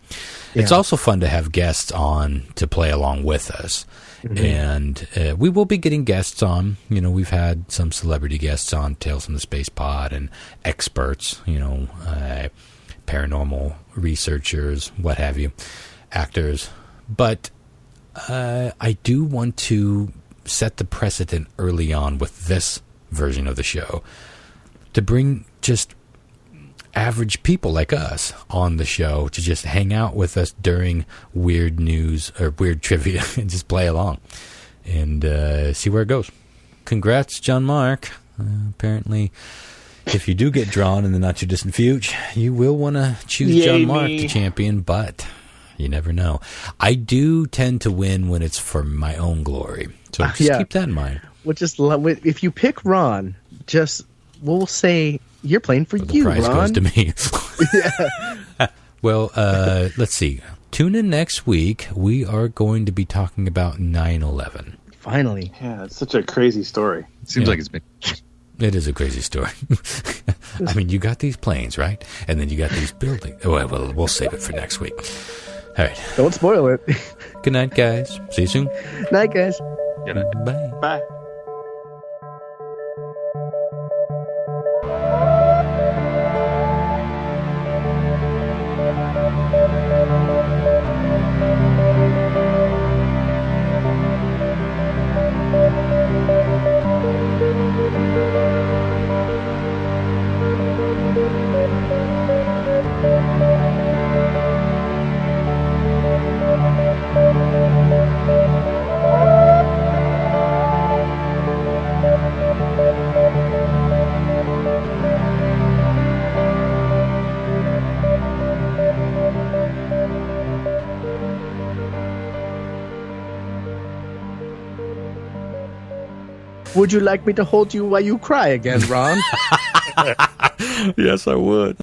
It's Yeah. also fun to have guests on to play along with us. And we will be getting guests on. You know, we've had some celebrity guests on Tales from the Space Pod and experts, you know, paranormal researchers, what have you, actors. But I do want to set the precedent early on with this version of the show to bring just average people like us on the show to just hang out with us during weird news or weird trivia and just play along and see where it goes. Congrats, John Mark. Apparently, if you do get drawn in the not too distant future, you will want to choose John Mark to champion, but you never know. I do tend to win when it's for my own glory, so just keep that in mind. We'll just if you pick Ron, we'll say you're playing for you, Ron. The prize goes to me. Yeah. Well, let's see. Tune in next week. We are going to be talking about 9/11. Finally. Yeah, it's such a crazy story. It seems like it's been. It is a crazy story. I mean, you got these planes, right? And then you got these buildings. Oh, well, we'll save it for next week. All right. Don't spoil it. Good night, guys. See you soon. Night, guys. Good night. Bye. Bye. Would you like me to hold you while you cry again, Ron? Yes, I would.